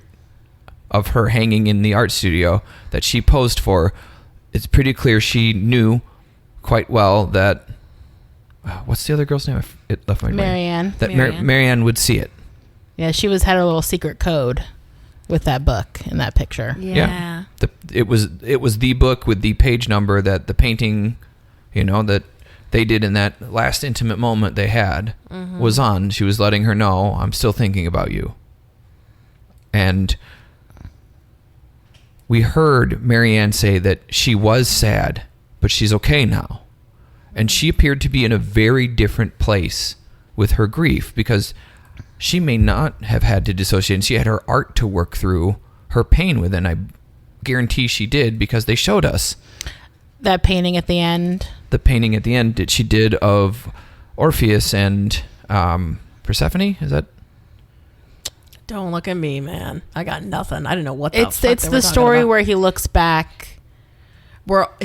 of her hanging in the art studio that she posed for, it's pretty clear she knew quite well that, what's the other girl's name? It left my brain. Marianne. That Marianne would see it. Yeah, she had a little secret code with that book in that picture. Yeah. It was the book with the page number that the painting, that they did in that last intimate moment they had was on. She was letting her know, I'm still thinking about you. And we heard Marianne say that she was sad, but she's okay now. And she appeared to be in a very different place with her grief, because she may not have had to dissociate, and she had her art to work through her pain with. And guarantee she did because they showed us That painting at the end. the painting at the end that she did of Orpheus and Persephone. Is that? Don't look at me, man. I got nothing. I don't know what the It's fuck it's they the were talking story about. where he looks back.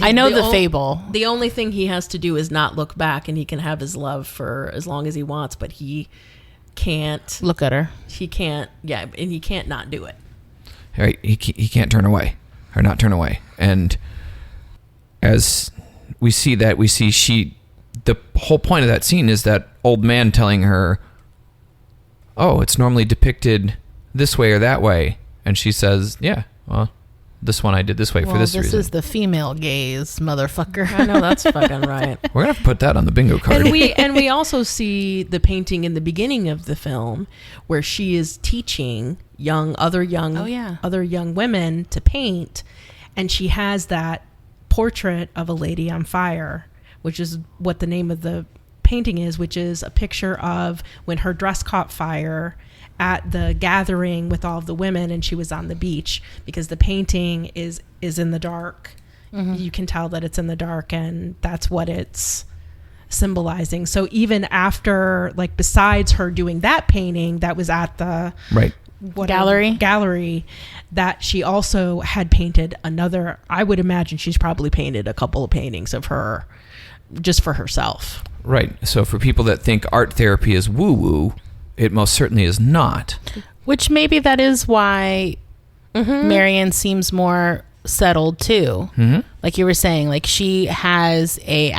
I know the fable. The only thing he has to do is not look back, and he can have his love for as long as he wants, but he can't. Look at her. He can't, yeah, and he can't not do it. Right, he can't turn away or not turn away. And as we see that, we see the whole point of that scene is that old man telling her, oh, it's normally depicted this way or that way. And she says, yeah, well, this one I did this way for this reason. This is the female gaze, motherfucker. I know, that's fucking right. We're going to have to put that on the bingo card. And we also see the painting in the beginning of the film where she is teaching other young women to paint, and she has that portrait of a lady on fire, which is what the name of the painting is, which is a picture of when her dress caught fire at the gathering with all of the women, and she was on the beach, because the painting is in the dark. Mm-hmm. You can tell that it's in the dark, and that's what it's symbolizing. So even after, like, besides her doing that painting that was at the gallery, that she also had painted another, I would imagine she's probably painted a couple of paintings of her just for herself. Right. So for people that think art therapy is woo-woo, it most certainly is not. Which maybe that is why Marianne seems more settled too. Mm-hmm. Like you were saying, like she has a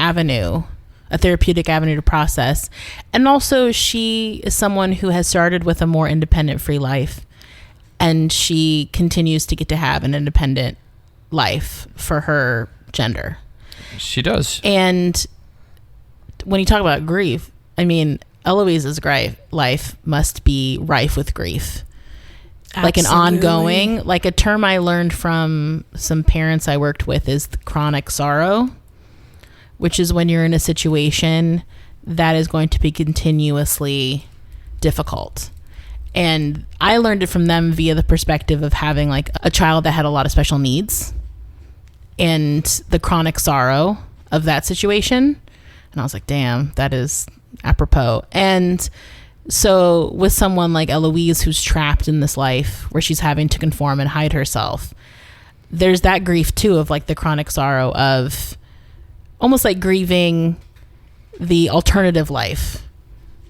therapeutic avenue to process. And also she is someone who has started with a more independent, free life. And she continues to get to have an independent life for her gender. She does. And when you talk about grief, I mean, Eloise's life must be rife with grief. Absolutely. Like an ongoing, like a term I learned from some parents I worked with is chronic sorrow, which is when you're in a situation that is going to be continuously difficult. And I learned it from them via the perspective of having like a child that had a lot of special needs and the chronic sorrow of that situation. And I was like, damn, that is apropos. And so with someone like Eloise, who's trapped in this life where she's having to conform and hide herself, there's that grief too of like the chronic sorrow of almost like grieving the alternative life,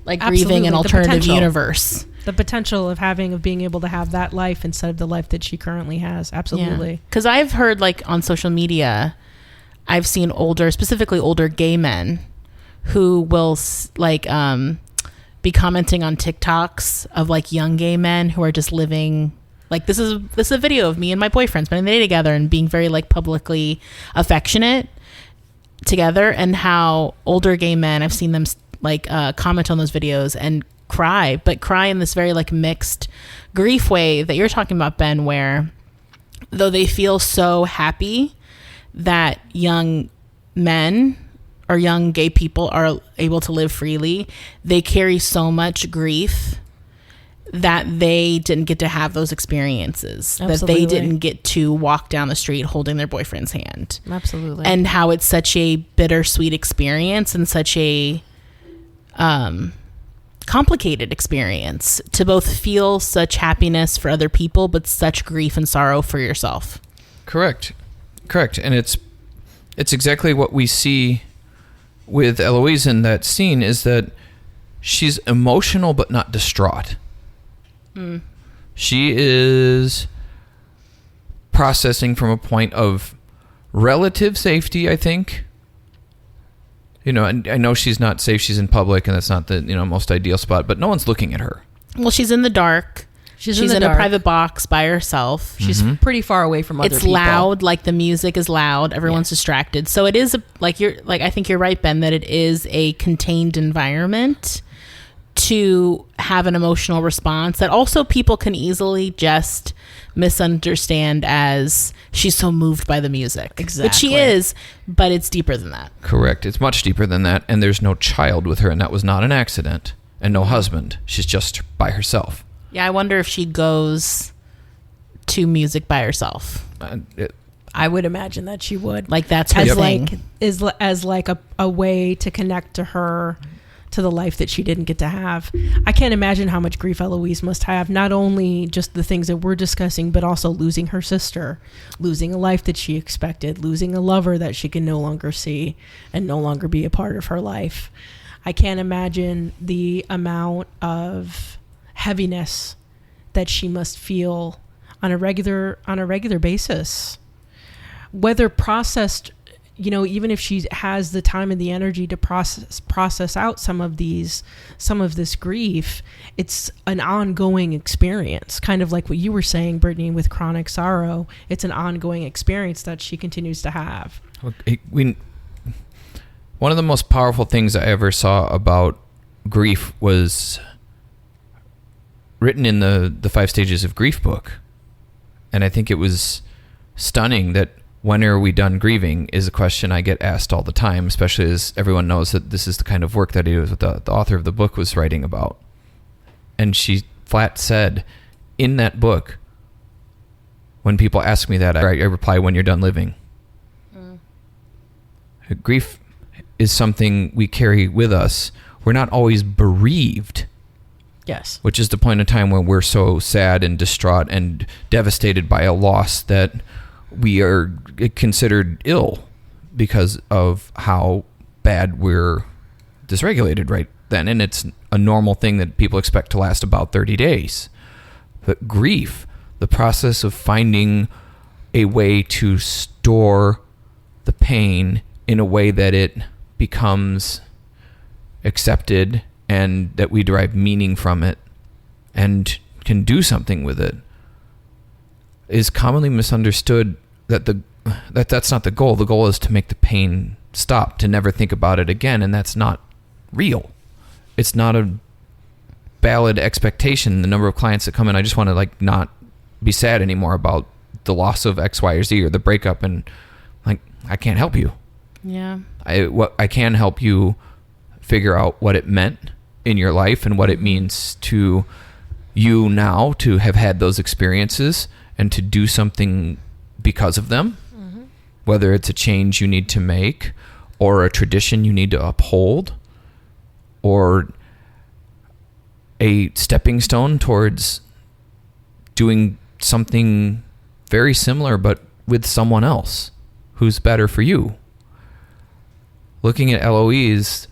like grieving an alternative universe. The potential of being able to have that life instead of the life that she currently has. Absolutely. Because I've heard like on social media, I've seen specifically older gay men who will like be commenting on TikToks of like young gay men who are just living like this is a video of me and my boyfriend spending the day together and being very like publicly affectionate together, and how older gay men, I've seen them like comment on those videos and cry in this very like mixed grief way that you're talking about, Ben, where though they feel so happy that young men or young gay people are able to live freely, they carry so much grief that they didn't get to have those experiences. Absolutely. That they didn't get to walk down the street holding their boyfriend's hand. Absolutely. And how it's such a bittersweet experience and such a complicated experience to both feel such happiness for other people but such grief and sorrow for yourself. Correct. And it's exactly what we see with Eloise in that scene, is that she's emotional but not distraught. She is processing from a point of relative safety, I think. You know, and I know she's not safe. She's in public, and that's not the most ideal spot. But no one's looking at her. Well, she's in the dark. She's in a private box by herself. She's pretty far away from other people. It's loud. Like the music is loud. Everyone's distracted. So it is I think you're right, Ben, that it is a contained environment to have an emotional response that also people can easily just misunderstand as she's so moved by the music. Exactly. But she is, but it's deeper than that. Correct. It's much deeper than that. And there's no child with her, and that was not an accident. And no husband. She's just by herself. Yeah, I wonder if she goes to music by herself. I would imagine that she would. Like that's her as thing. as like a way to connect to her, to the life that she didn't get to have. I can't imagine how much grief Eloise must have, not only just the things that we're discussing, but also losing her sister, losing a life that she expected, losing a lover that she can no longer see and no longer be a part of her life. I can't imagine the amount of heaviness that she must feel on a regular basis, whether processed, even if she has the time and the energy to process out some of this grief. It's an ongoing experience, kind of like what you were saying, Brittany, with chronic sorrow. It's an ongoing experience that she continues to have. One of the most powerful things I ever saw about grief was written in the 5 Stages of Grief book. And I think it was stunning that when are we done grieving is a question I get asked all the time, especially as everyone knows that this is the kind of work that the author of the book was writing about. And she flat said in that book, when people ask me that, I reply, when you're done living. Grief is something we carry with us. We're not always bereaved. Yes. Which is the point in time when we're so sad and distraught and devastated by a loss that we are considered ill because of how bad we're dysregulated right then. And it's a normal thing that people expect to last about 30 days. But grief, the process of finding a way to store the pain in a way that it becomes accepted and that we derive meaning from it and can do something with it, is commonly misunderstood. That's not the goal. The goal is to make the pain stop, to never think about it again, and that's not real. It's not a valid expectation. The number of clients that come in, I just want to not be sad anymore about the loss of X, Y, or Z or the breakup, and I can't help you. Yeah. I can help you figure out what it meant in your life and what it means to you now to have had those experiences and to do something because of them, whether it's a change you need to make or a tradition you need to uphold or a stepping stone towards doing something very similar but with someone else who's better for you. Looking at Eloise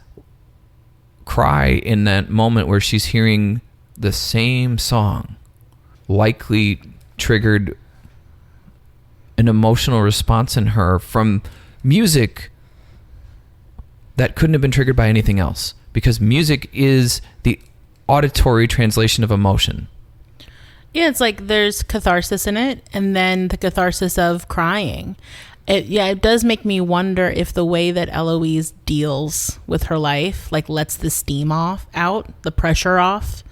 cry in that moment where she's hearing the same song likely triggered an emotional response in her from music that couldn't have been triggered by anything else, because music is the auditory translation of emotion. Yeah, it's like there's catharsis in it, and then the catharsis of crying. It does make me wonder if the way that Eloise deals with her life, lets the steam out, the pressure off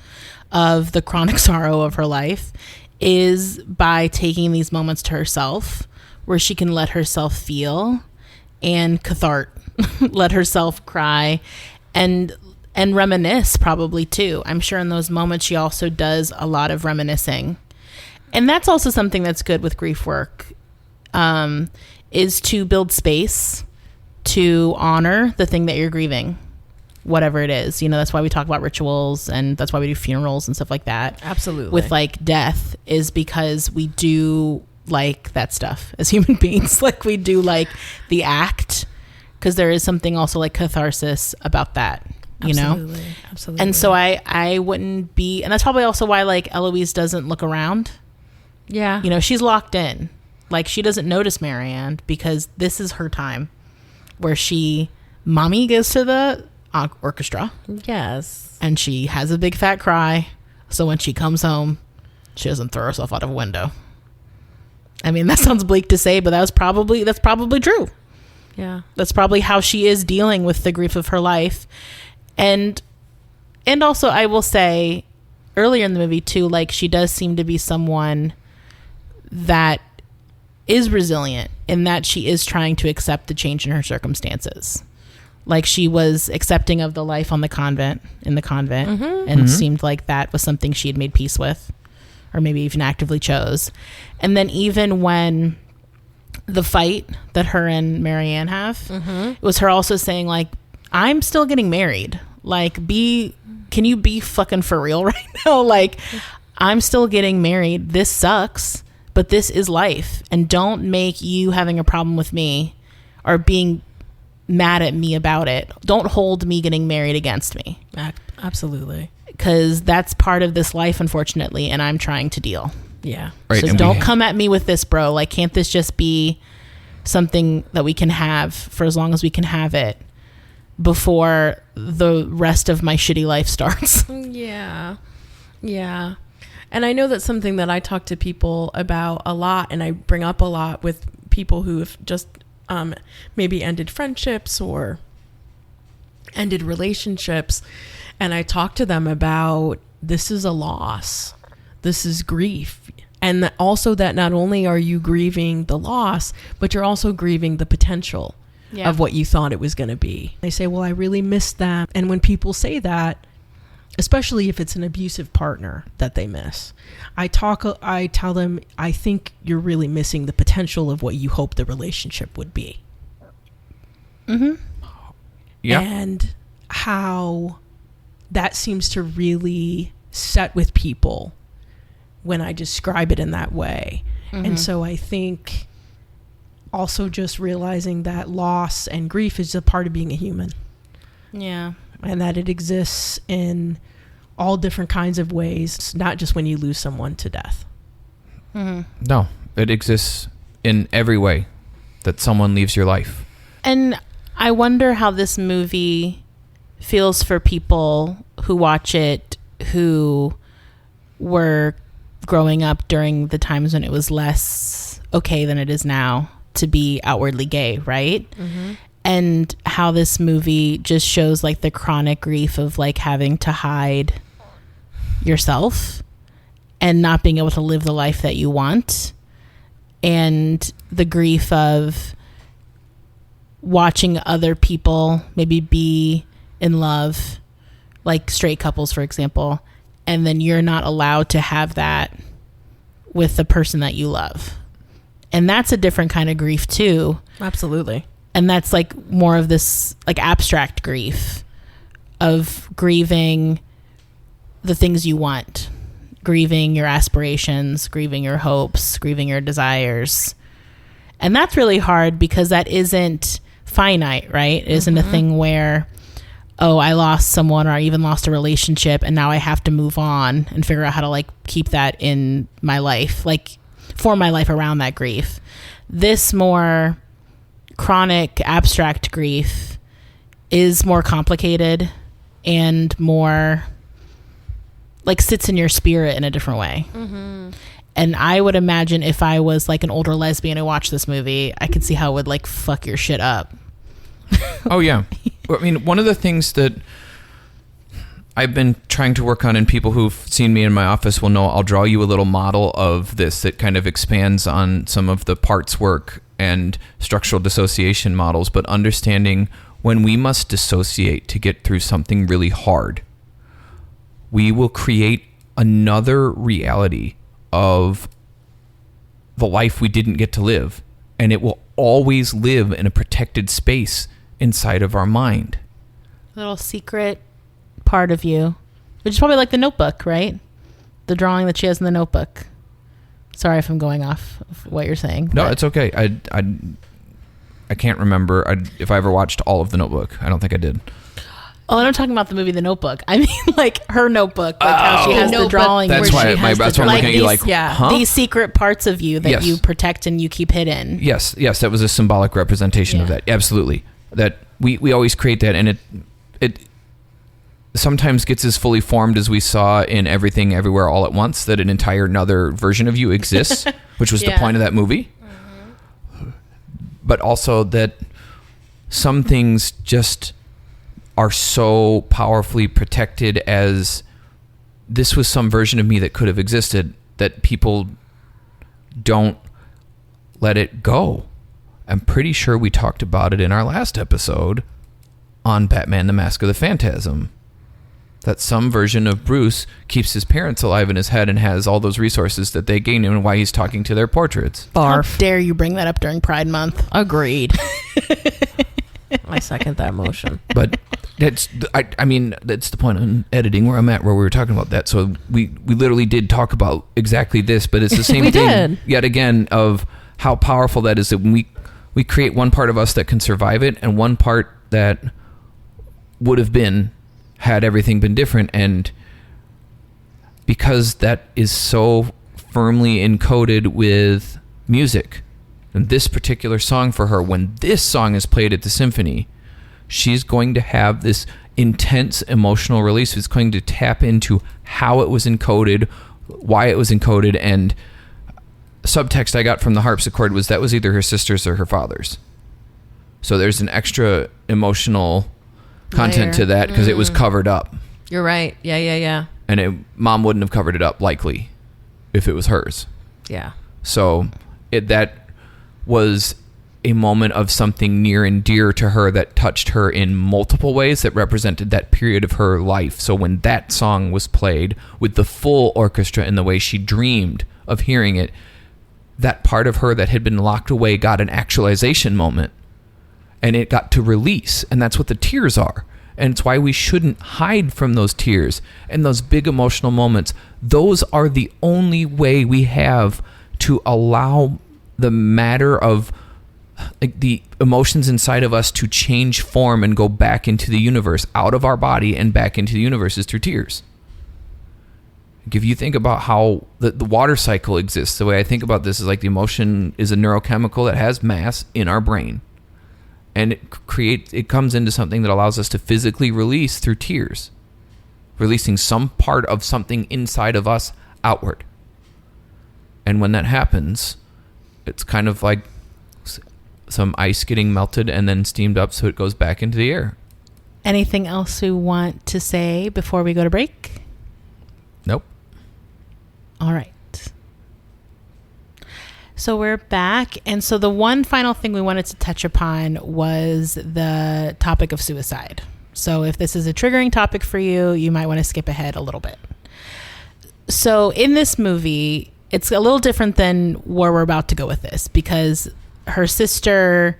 of the chronic sorrow of her life, is by taking these moments to herself where she can let herself feel and let herself cry and reminisce probably too. I'm sure in those moments she also does a lot of reminiscing. And that's also something that's good with grief work, is to build space to honor the thing that you're grieving, whatever it is. That's why we talk about rituals, and that's why we do funerals and stuff like that. Absolutely. With death, is because we do that stuff as human beings. We do the act, because there is something also catharsis about that, Absolutely. And so I wouldn't be, and that's probably also why Eloise doesn't look around. Yeah. She's locked in. She doesn't notice Marianne, because this is her time where mommy goes to the orchestra. Yes. And she has a big fat cry. So when she comes home, she doesn't throw herself out of a window. I mean, that sounds bleak to say, but that's probably true. Yeah. That's probably how she is dealing with the grief of her life. And also, I will say, earlier in the movie too, she does seem to be someone that is resilient, in that she is trying to accept the change in her circumstances. She was accepting of the life in the convent, and seemed like that was something she had made peace with, or maybe even actively chose. And then even when the fight that her and Marianne have. It was her also saying, like, I'm still getting married. Like, can you be fucking for real right now? Like, I'm still getting married. This sucks, but this is life. And don't make you having a problem with me or being mad at me about it. Don't hold me getting married against me. Absolutely. Because that's part of this life, unfortunately, and I'm trying to deal. Yeah. Right, So don't come at me with this, bro. Like, can't this just be something that we can have for as long as we can have it before the rest of my shitty life starts? Yeah. Yeah. And I know that's something that I talk to people about a lot, and I bring up a lot with people who have just maybe ended friendships or ended relationships. And I talk to them about, this is a loss. This is grief. And also that not only are you grieving the loss, but you're also grieving the potential of what you thought it was going to be. They say, well, I really missed that. And when people say that, especially if it's an abusive partner that they miss, I tell them, I think you're really missing the potential of what you hope the relationship would be. Yeah. And how that seems to really set with people when I describe it in that way. And so I think also just realizing that loss and grief is a part of being a human. Yeah. And that it exists in all different kinds of ways, not just when you lose someone to death. No, it exists in every way that someone leaves your life. And I wonder how this movie feels for people who watch it, who were growing up during the times when it was less okay than it is now to be outwardly gay, right? And how this movie just shows like the chronic grief of like having to hide yourself and not being able to live the life that you want, and the grief of watching other people maybe be in love, like straight couples, for example, and then you're not allowed to have that with the person that you love. And that's a different kind of grief too. Absolutely. And that's like more of this like abstract grief of grieving the things you want, grieving your aspirations, grieving your hopes, grieving your desires. And that's really hard because that isn't finite, right? It isn't a thing where, oh, I lost someone or I even lost a relationship and now I have to move on and figure out how to like keep that in my life, like form my life around that grief. This more chronic abstract grief is more complicated and more like sits in your spirit in a different way. And I would imagine if I was like an older lesbian and watched this movie, I could see how it would like fuck your shit up. Oh, yeah. I mean, one of the things that I've been trying to work on, and people who've seen me in my office will know, I'll draw you a little model of this that kind of expands on some of the parts work and structural dissociation models, but understanding when we must dissociate to get through something really hard, we will create another reality of the life we didn't get to live, and it will always live in a protected space inside of our mind. Little secret part of you, which is probably like the Notebook, right? The drawing that she has in the Notebook. Sorry if I'm going off of what you're saying. No, it's okay. I can't remember if I ever watched all of the Notebook. I don't think I did. Oh, I'm talking about the movie The Notebook. I mean, like her notebook, like how she has the drawing. That's why I'm looking at you like, huh? These secret parts of you that you protect and you keep hidden. Yes, that was a symbolic representation of that. Absolutely. That we always create that, and it sometimes gets as fully formed as we saw in Everything Everywhere All at Once, that an entire another version of you exists, which was the point of that movie. But also that some things just are so powerfully protected as this was some version of me that could have existed, that people don't let it go. I'm pretty sure we talked about it in our last episode on Batman the Mask of the Phantasm. that some version of Bruce keeps his parents alive in his head and has all those resources that they gain and why he's talking to their portraits. How dare you bring that up during Pride Month? Agreed. I second that motion. But that's the point on editing where I'm at, where we were talking about that. So we literally did talk about exactly this, but it's the same thing did. Yet again of how powerful that is, that when we create one part of us that can survive it and one part that would have been had everything been different. And because that is so firmly encoded with music, and this particular song for her, when this song is played at the symphony, she's going to have this intense emotional release. It's going to tap into how it was encoded, why it was encoded, and subtext I got from the harpsichord was that was either her sister's or her father's. So there's an extra emotional content to that because it was covered up. You're right. Yeah. And mom wouldn't have covered it up likely if it was hers. Yeah. So that was a moment of something near and dear to her that touched her in multiple ways that represented that period of her life. So when that song was played with the full orchestra in the way she dreamed of hearing it, that part of her that had been locked away got an actualization moment. And it got to release, and that's what the tears are. And it's why we shouldn't hide from those tears and those big emotional moments. Those are the only way we have to allow the matter of the emotions inside of us to change form and go back into the universe, out of our body and back into the universe, is through tears. If you think about how the water cycle exists, the way I think about this is like the emotion is a neurochemical that has mass in our brain. And it comes into something that allows us to physically release through tears, releasing some part of something inside of us outward. And when that happens, it's kind of like some ice getting melted and then steamed up so it goes back into the air. Anything else we want to say before we go to break? Nope. All right. So we're back. And so the one final thing we wanted to touch upon was the topic of suicide. So if this is a triggering topic for you, you might want to skip ahead a little bit. So in this movie, it's a little different than where we're about to go with this, because her sister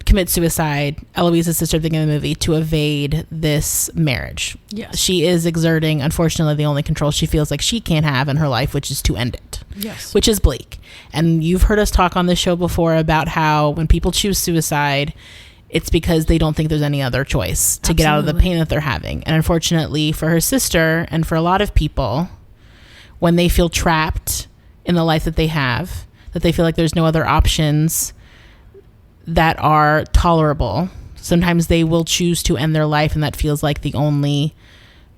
commits suicide, Eloise's sister at the beginning of the movie, to evade this marriage. Yes. She is exerting, unfortunately, the only control she feels like she can have in her life, which is to end it. Yes. Which is bleak. And you've heard us talk on this show before about how when people choose suicide, it's because they don't think there's any other choice to get out of the pain that they're having. And unfortunately for her sister and for a lot of people, when they feel trapped in the life that they have, that they feel like there's no other options that are tolerable, sometimes they will choose to end their life, and that feels like the only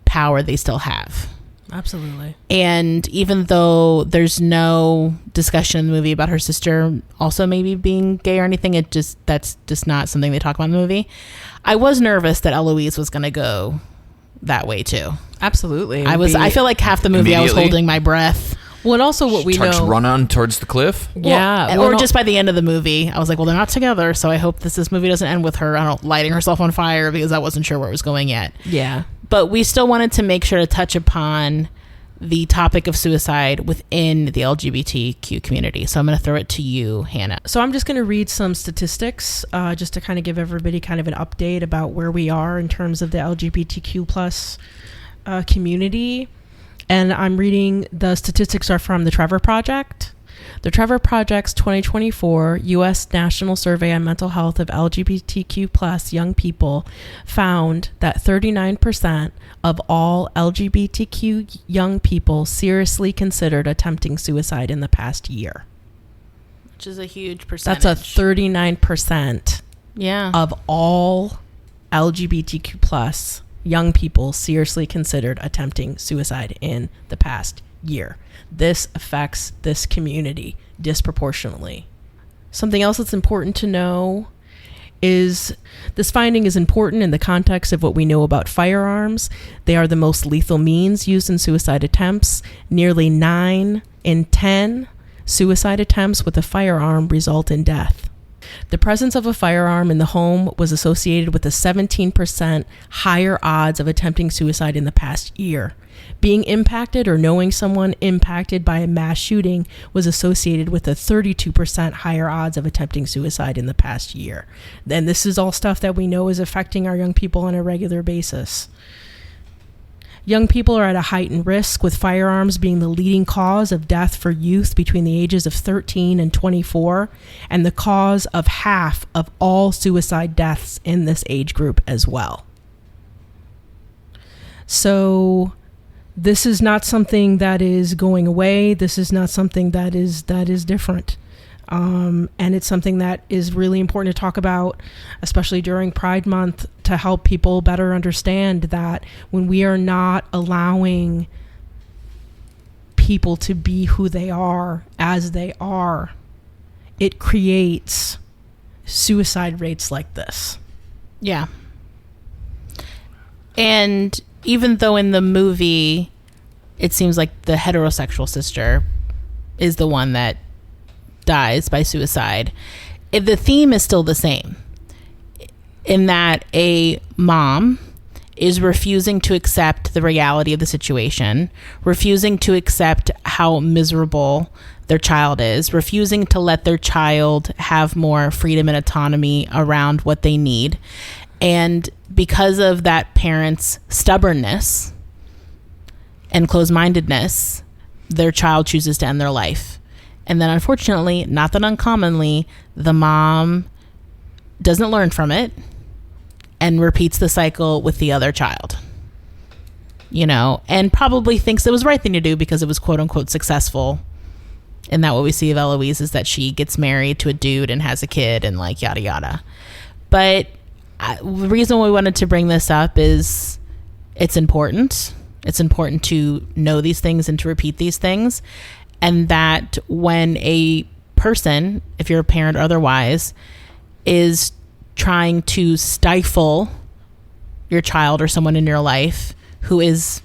power they still have. Absolutely. And even though there's no discussion in the movie about her sister also maybe being gay or anything, that's just not something they talk about in the movie. I was nervous that Eloise was going to go that way too. Absolutely. I feel like half the movie I was holding my breath. Well, and also what we know, run on towards the cliff. Yeah. Or just by the end of the movie, I was like, well, they're not together, so I hope this movie doesn't end with her, I don't know, lighting herself on fire, because I wasn't sure where it was going yet. Yeah. But we still wanted to make sure to touch upon the topic of suicide within the LGBTQ community. So I'm going to throw it to you, Hannah. So I'm just going to read some statistics just to kind of give everybody kind of an update about where we are in terms of the LGBTQ plus community. And I'm reading, the statistics are from the Trevor Project. The Trevor Project's 2024 U.S. National Survey on Mental Health of LGBTQ plus young people found that 39% of all LGBTQ young people seriously considered attempting suicide in the past year. Which is a huge percentage. That's a 39% of all LGBTQ plus young people seriously considered attempting suicide in the past year. This affects this community disproportionately. Something else that's important to know is this finding is important in the context of what we know about firearms. They are the most lethal means used in suicide attempts. Nearly 9 in 10 suicide attempts with a firearm result in death. The presence of a firearm in the home was associated with a 17% higher odds of attempting suicide in the past year. Being impacted or knowing someone impacted by a mass shooting was associated with a 32% higher odds of attempting suicide in the past year. And this is all stuff that we know is affecting our young people on a regular basis. Young people are at a heightened risk, with firearms being the leading cause of death for youth between the ages of 13 and 24, and the cause of half of all suicide deaths in this age group as well. So this is not something that is going away. This is not something that is different. And it's something that is really important to talk about, especially during Pride Month, to help people better understand that when we are not allowing people to be who they are as they are, it creates suicide rates like this. Yeah. And even though in the movie it seems like the heterosexual sister is the one that dies by suicide, the theme is still the same, in that a mom is refusing to accept the reality of the situation, refusing to accept how miserable their child is, refusing to let their child have more freedom and autonomy around what they need. And because of that parent's stubbornness and closed-mindedness, their child chooses to end their life. And then unfortunately, not that uncommonly, the mom doesn't learn from it and repeats the cycle with the other child, and probably thinks it was the right thing to do because it was quote unquote successful. And that what we see of Eloise is that she gets married to a dude and has a kid and like yada yada. But the reason we wanted to bring this up is it's important. It's important to know these things and to repeat these things. And that when a person, if you're a parent or otherwise, is trying to stifle your child or someone in your life who is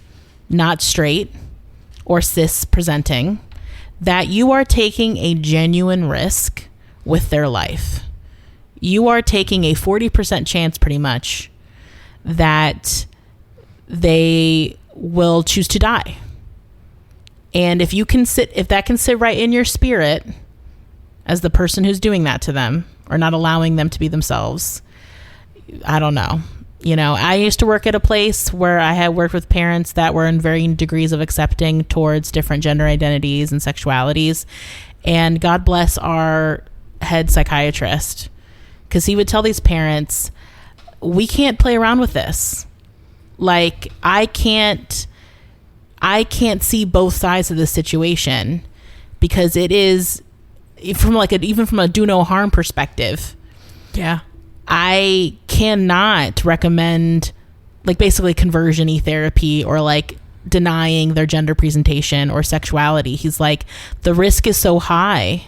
not straight or cis presenting, that you are taking a genuine risk with their life. You are taking a 40% chance pretty much that they will choose to die. And if that can sit right in your spirit as the person who's doing that to them or not allowing them to be themselves, I don't know. I used to work at a place where I had worked with parents that were in varying degrees of accepting towards different gender identities and sexualities. And God bless our head psychiatrist, because he would tell these parents, we can't play around with this. Like, I can't see both sides of the situation, because it is even from a do no harm perspective. Yeah. I cannot recommend basically conversion-y therapy or denying their gender presentation or sexuality. He's like, the risk is so high.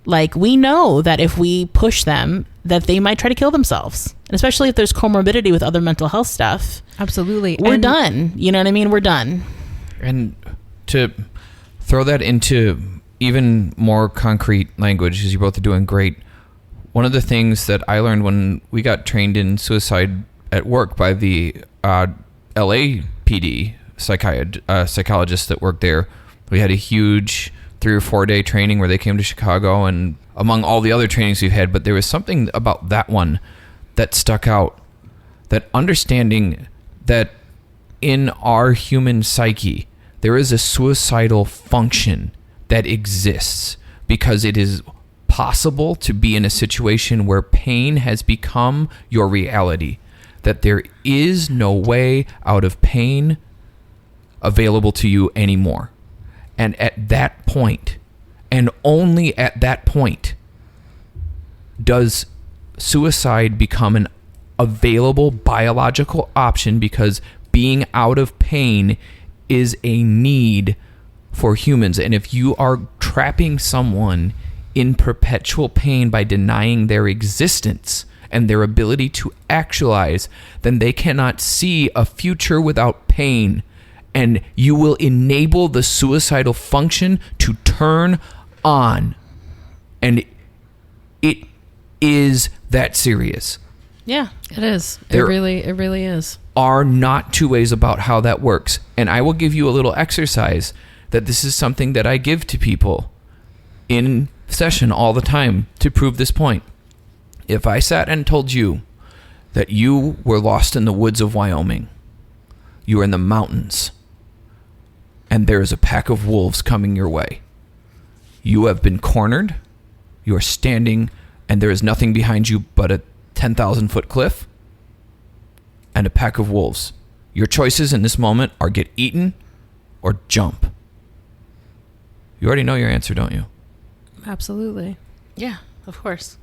We know that if we push them, that they might try to kill themselves. And especially if there's comorbidity with other mental health stuff. Absolutely. We're done. You know what I mean? We're done. And to throw that into even more concrete language, because you both are doing great. One of the things that I learned when we got trained in suicide at work by the LAPD psychologists that worked there, we had a huge 3 or 4 day training where they came to Chicago, and among all the other trainings we've had, but there was something about that one that stuck out, that understanding that in our human psyche, there is a suicidal function that exists because it is possible to be in a situation where pain has become your reality, that there is no way out of pain available to you anymore. And at that point, and only at that point, does suicide become an available biological option, because being out of pain is a need for humans. And if you are trapping someone in perpetual pain by denying their existence and their ability to actualize, then they cannot see a future without pain. And you will enable the suicidal function to turn on. And It is that serious. Yeah. It is. There- It really is. Are not two ways about how that works. And I will give you a little exercise that this is something that I give to people in session all the time to prove this point. If I sat and told you that you were lost in the woods of Wyoming, you are in the mountains, and there is a pack of wolves coming your way. You have been cornered. You are standing, and there is nothing behind you but a 10,000-foot cliff and a pack of wolves. Your choices in this moment are get eaten or jump. You already know your answer, don't you? Absolutely. Yeah, of course.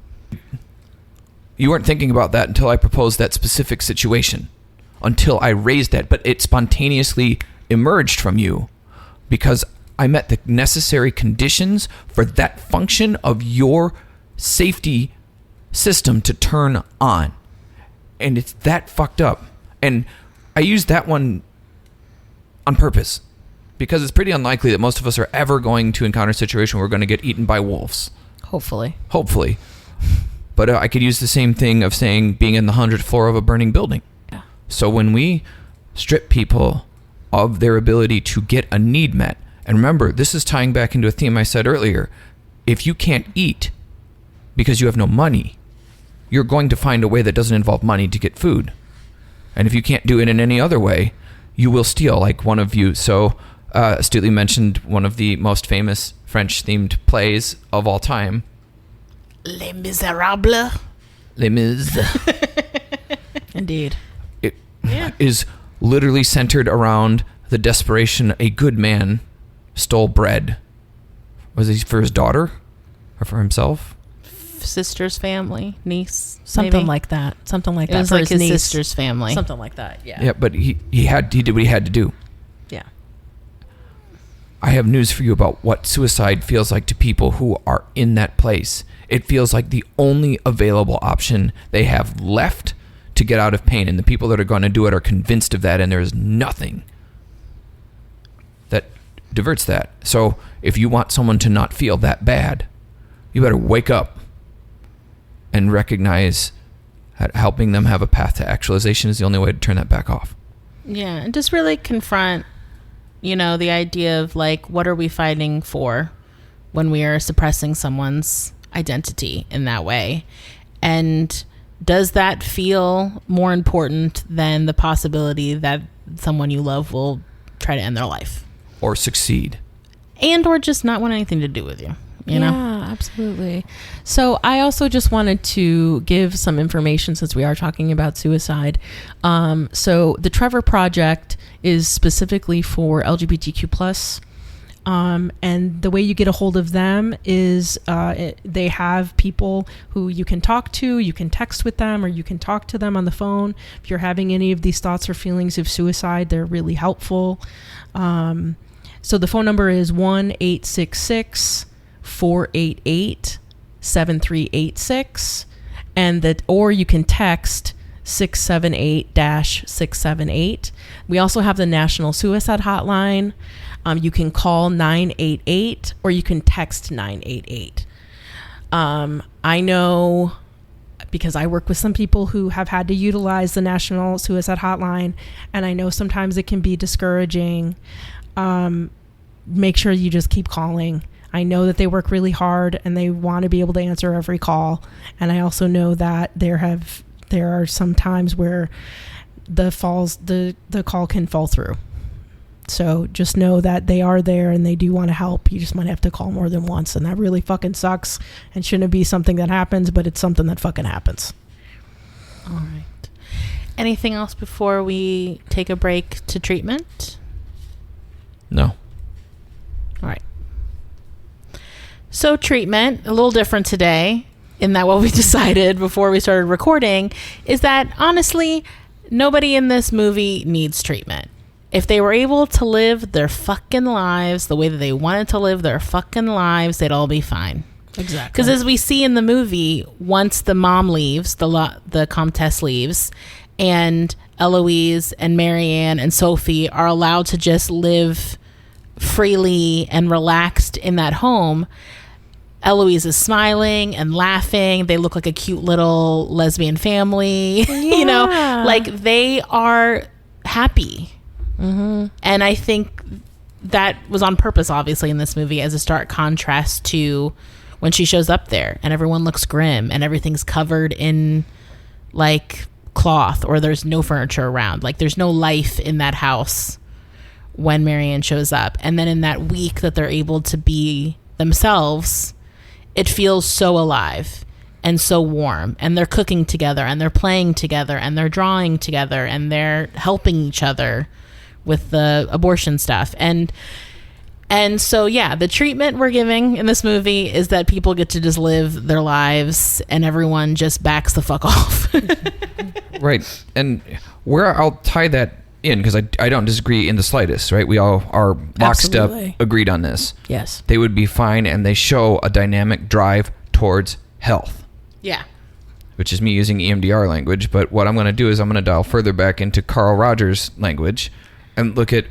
You weren't thinking about that until I proposed that specific situation, until I raised that, but it spontaneously emerged from you because I met the necessary conditions for that function of your safety system to turn on. And it's that fucked up. And I used that one on purpose because it's pretty unlikely that most of us are ever going to encounter a situation where we're going to get eaten by wolves. Hopefully. But I could use the same thing of saying being in the 100th floor of a burning building. Yeah. So when we strip people of their ability to get a need met, and remember, this is tying back into a theme I said earlier. If you can't eat because you have no money, you're going to find a way that doesn't involve money to get food. And if you can't do it in any other way, you will steal, like one of you so astutely mentioned one of the most famous French-themed plays of all time. Les Miserables. Les Mis. Indeed. It is literally centered around the desperation. A good man stole bread. Was it for his daughter or for himself? Sister's family, niece, Something maybe? like that. Something like It that. was for like his niece. sister's family. Something like that. Yeah. Yeah, but he did what he had to do. Yeah. I have news for you about what suicide feels like to people who are in that place. It feels like the only available option they have left to get out of pain. And the people that are going to do it are convinced of that, and there is nothing that diverts that. So if you want someone to not feel that bad, you better wake up and recognize that helping them have a path to actualization is the only way to turn that back off. Yeah, and just really confront, the idea of like, what are we fighting for when we are suppressing someone's identity in that way? And does that feel more important than the possibility that someone you love will try to end their life? Or succeed. And or just not want anything to do with you, you know? Yeah, absolutely. So I also just wanted to give some information since we are talking about suicide. So the Trevor Project is specifically for LGBTQ plus. And the way you get a hold of them is they have people who you can talk to, you can text with them, or you can talk to them on the phone. If you're having any of these thoughts or feelings of suicide, they're really helpful. So the phone number is 1-866-488-7386, or you can text 678-678. We also have the National Suicide Hotline. You can call 988 or you can text 988. I know because I work with some people who have had to utilize the National Suicide Hotline, and I know sometimes it can be discouraging. Make sure you just keep calling. I know that they work really hard and they want to be able to answer every call. And I also know that there are some times where the call can fall through. So just know that they are there and they do want to help. You just might have to call more than once, and that really fucking sucks and shouldn't be something that happens, but it's something that fucking happens. All right. Anything else before we take a break to treatment? No. All right. So treatment, a little different today in that what we decided before we started recording is that honestly, nobody in this movie needs treatment. If they were able to live their fucking lives the way that they wanted to live their fucking lives, they'd all be fine. Exactly. Because as we see in the movie, once the mom leaves, the Comtesse leaves, and Eloise and Marianne and Sophie are allowed to just live freely and relaxed in that home, Eloise is smiling and laughing. They look like a cute little lesbian family. You know, like they are happy. And I think that was on purpose, obviously, in this movie as a stark contrast to when she shows up there and everyone looks grim and everything's covered in like cloth, or there's no furniture around. Like there's no life in that house when Marianne shows up. And then in that week that they're able to be themselves, it feels so alive and so warm, and they're cooking together and they're playing together and they're drawing together and they're helping each other with the abortion stuff. And so, yeah, the treatment we're giving in this movie is that people get to just live their lives and everyone just backs the fuck off. Right. And where I'll tie that in, because I don't disagree in the slightest, right? We all are lockstep agreed on this. Yes. They would be fine, and they show a dynamic drive towards health. Yeah. Which is me using EMDR language, but what I'm going to do is I'm going to dial further back into Carl Rogers' language and look at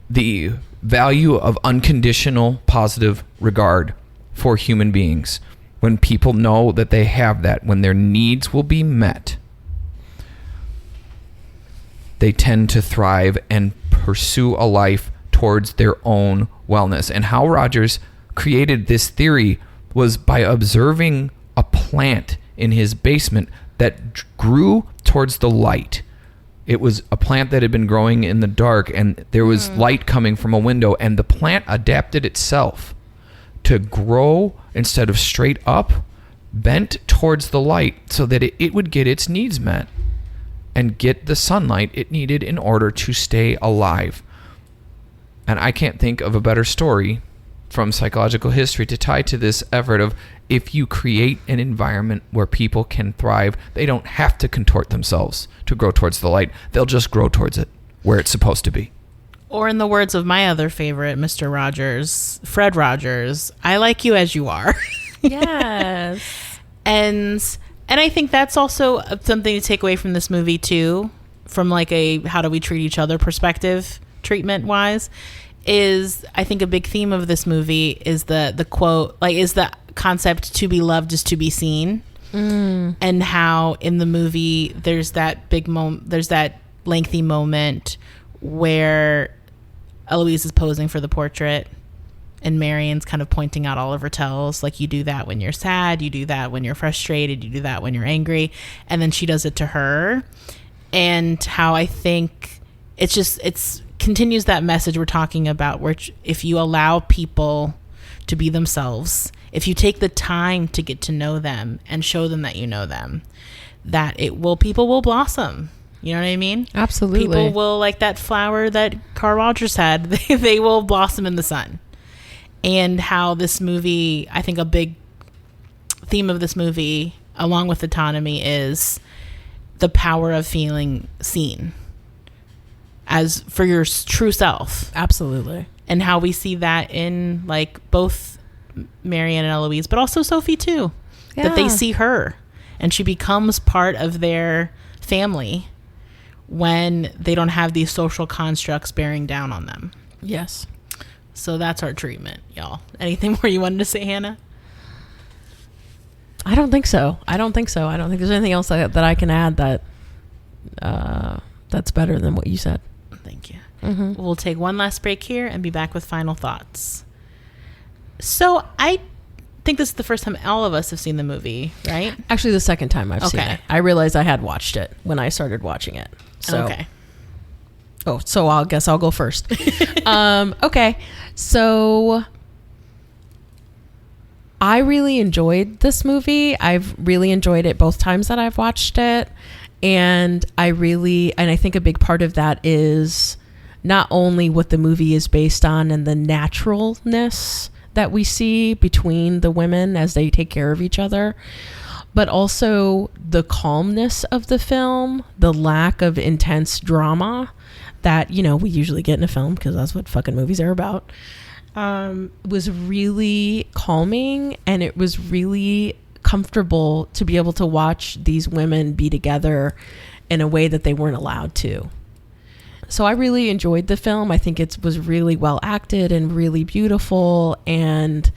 the value of unconditional positive regard for human beings. When people know that they have that, when their needs will be met, they tend to thrive and pursue a life towards their own wellness. And how Rogers created this theory was by observing a plant in his basement that grew towards the light. It was a plant that had been growing in the dark, and there was light coming from a window, and the plant adapted itself to grow instead of straight up, bent towards the light so that it would get its needs met and get the sunlight it needed in order to stay alive. And I can't think of a better story from psychological history to tie to this effort of, if you create an environment where people can thrive, they don't have to contort themselves to grow towards the light. They'll just grow towards it where it's supposed to be. Or in the words of my other favorite, Mr. Rogers, Fred Rogers, I like you as you are. Yes. And I think that's also something to take away from this movie too, from like a how do we treat each other perspective, treatment wise, is I think a big theme of this movie is the quote, like, is the concept to be loved is to be seen. And how in the movie there's that big moment, there's that lengthy moment where Eloise is posing for the portrait and Marianne's kind of pointing out all of her tells, like, you do that when you're sad, you do that when you're frustrated, you do that when you're angry, and then she does it to her. And how I think it's continues that message we're talking about, where if you allow people to be themselves, if you take the time to get to know them and show them that you know them, that people will blossom. You know what I mean? Absolutely. People will, like that flower that Carl Rogers had, they will blossom in the sun. And how this movie, I think a big theme of this movie, along with Autonomy, is the power of feeling seen as for your true self. Absolutely. And how we see that in like both Marianne and Eloise, but also Sophie too. Yeah. That they see her and she becomes part of their family when they don't have these social constructs bearing down on them. Yes. So that's our treatment, y'all. Anything more you wanted to say, Hannah? I don't think so. I don't think there's anything else that I can add that's better than what you said. Thank you. Mm-hmm. We'll take one last break here and be back with final thoughts. So I think this is the first time all of us have seen the movie, right? Actually, the second time I've seen it. I realized I had watched it when I started watching it. So. Okay. Oh, so I guess I'll go first. Okay. So I really enjoyed this movie. I've really enjoyed it both times that I've watched it. And I think a big part of that is not only what the movie is based on and the naturalness that we see between the women as they take care of each other, but also the calmness of the film, the lack of intense drama that, we usually get in a film, because that's what fucking movies are about, was really calming, and it was really comfortable to be able to watch these women be together in a way that they weren't allowed to. So I really enjoyed the film. I think it was really well acted and really beautiful, and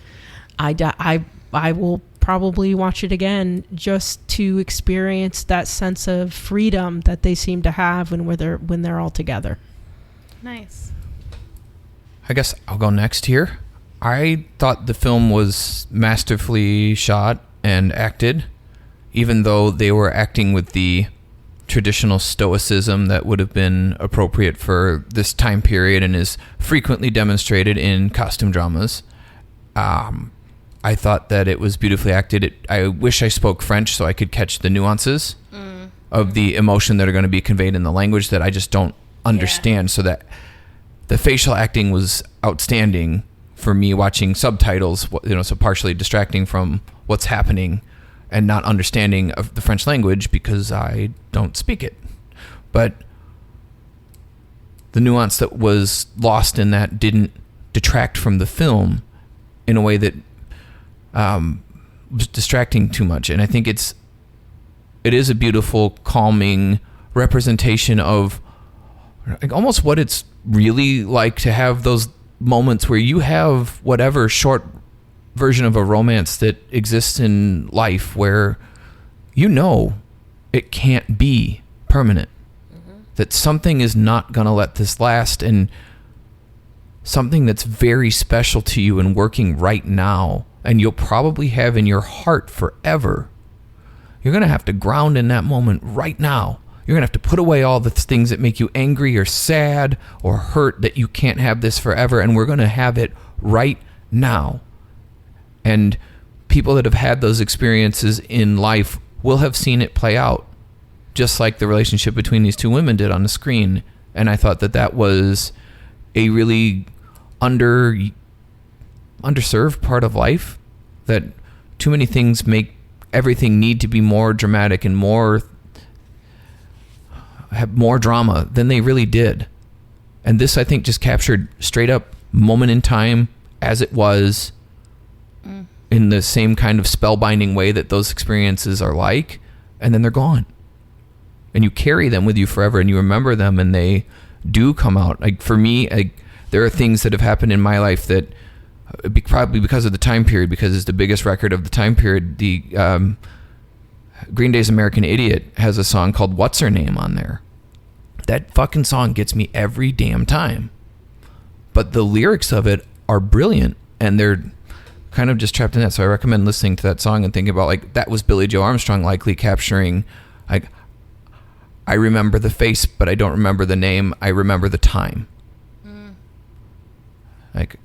I will probably watch it again just to experience that sense of freedom that they seem to have when they're all together. Nice. I guess I'll go next here. I thought the film was masterfully shot and acted, even though they were acting with the traditional stoicism that would have been appropriate for this time period and is frequently demonstrated in costume dramas. I thought that it was beautifully acted. I wish I spoke French so I could catch the nuances of the emotion that are going to be conveyed in the language that I just don't understand. So that the facial acting was outstanding for me watching subtitles, so partially distracting from what's happening and not understanding of the French language because I don't speak it. But the nuance that was lost in that didn't detract from the film in a way that was distracting too much. And I think it is a beautiful, calming representation of like almost what it's really like to have those moments where you have whatever short version of a romance that exists in life where it can't be permanent. That something is not going to let this last, and something that's very special to you and working right now and you'll probably have in your heart forever, you're going to have to ground in that moment right now. You're going to have to put away all the things that make you angry or sad or hurt that you can't have this forever, and we're going to have it right now. And people that have had those experiences in life will have seen it play out, just like the relationship between these two women did on the screen. And I thought that was a really underserved part of life, that too many things make everything need to be more dramatic and have more drama than they really did. And this, I think, just captured straight up moment in time as it was, in the same kind of spellbinding way that those experiences are like, and then they're gone. And you carry them with you forever, and you remember them, and they do come out. Like for me, there are things that have happened in my life that probably because of the time period, because it's the biggest record of the time period. The Green Day's American Idiot has a song called What's Her Name on there. That fucking song gets me every damn time. But the lyrics of it are brilliant, and they're kind of just trapped in that. So I recommend listening to that song and thinking about, like, that was Billie Joe Armstrong likely capturing, like, I remember the face, but I don't remember the name. I remember the time. Like,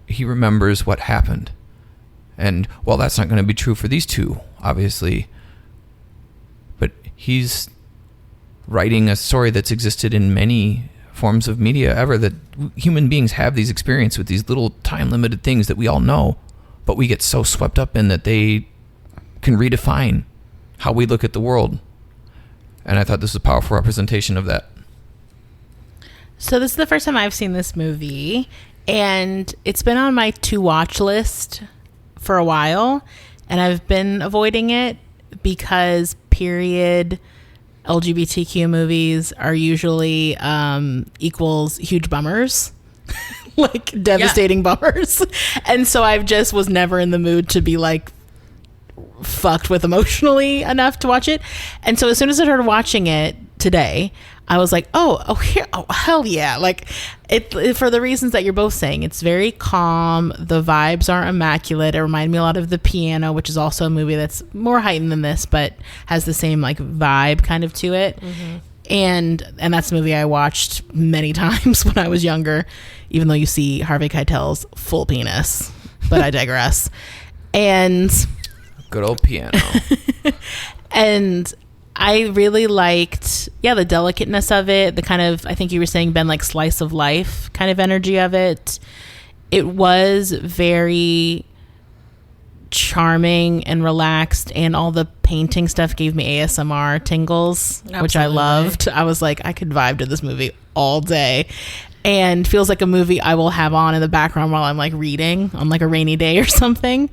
he remembers what happened. And, well, that's not going to be true for these two, obviously. But he's writing a story that's existed in many forms of media ever, that human beings have these experiences with these little time-limited things that we all know, but we get so swept up in that they can redefine how we look at the world. And I thought this was a powerful representation of that. So this is the first time I've seen this movie, and it's been on my to-watch list for a while, and I've been avoiding it because period LGBTQ movies are usually equals huge bummers. Like devastating bummers. And so I just was never in the mood to be like fucked with emotionally enough to watch it. And so as soon as I started watching it today, I was like, oh, hell yeah. Like it for the reasons that you're both saying. It's very calm. The vibes aren't immaculate. It reminded me a lot of The Piano, which is also a movie that's more heightened than this, but has the same like vibe kind of to it. Mm-hmm. And that's a movie I watched many times when I was younger, even though you see Harvey Keitel's full penis. But I digress. And good old Piano. And I really liked, the delicateness of it, the kind of, I think you were saying, Ben, like slice of life kind of energy of it. It was very charming and relaxed, and all the painting stuff gave me ASMR tingles. Absolutely. Which I loved. I was like, I could vibe to this movie all day, and feels like a movie I will have on in the background while I'm like reading on like a rainy day or something.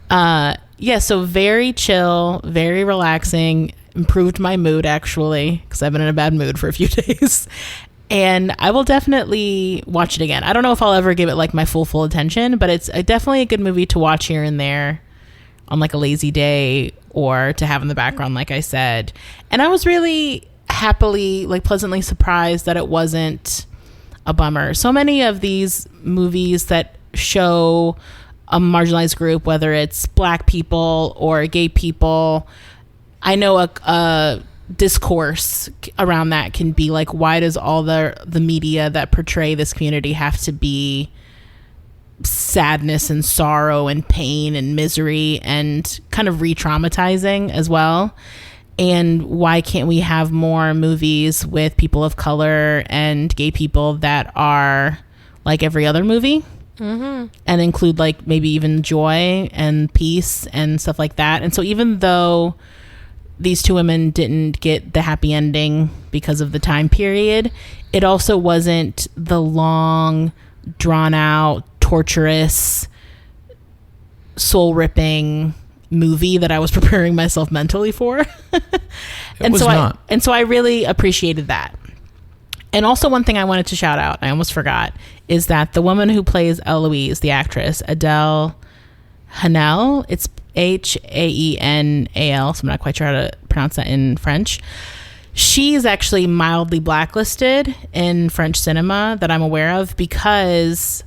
So very chill, very relaxing, improved my mood actually, because I've been in a bad mood for a few days. And I will definitely watch it again. I don't know if I'll ever give it like my full attention, but it's definitely a good movie to watch here and there on like a lazy day or to have in the background, like I said. And I was really happily, like pleasantly surprised that it wasn't a bummer. So many of these movies that show a marginalized group, whether it's Black people or gay people, I know a discourse around that can be like, why does all the media that portray this community have to be sadness and sorrow and pain and misery and kind of re-traumatizing as well? And why can't we have more movies with people of color and gay people that are like every other movie? And include like maybe even joy and peace and stuff like that. And so even though these two women didn't get the happy ending because of the time period, it also wasn't the long, drawn out, torturous, soul ripping movie that I was preparing myself mentally for. And so I really appreciated that. And also one thing I wanted to shout out, I almost forgot, is that the woman who plays Eloise, the actress, Adele Hanel, it's Haenal, so I'm not quite sure how to pronounce that in French. She's actually mildly blacklisted in French cinema that I'm aware of, because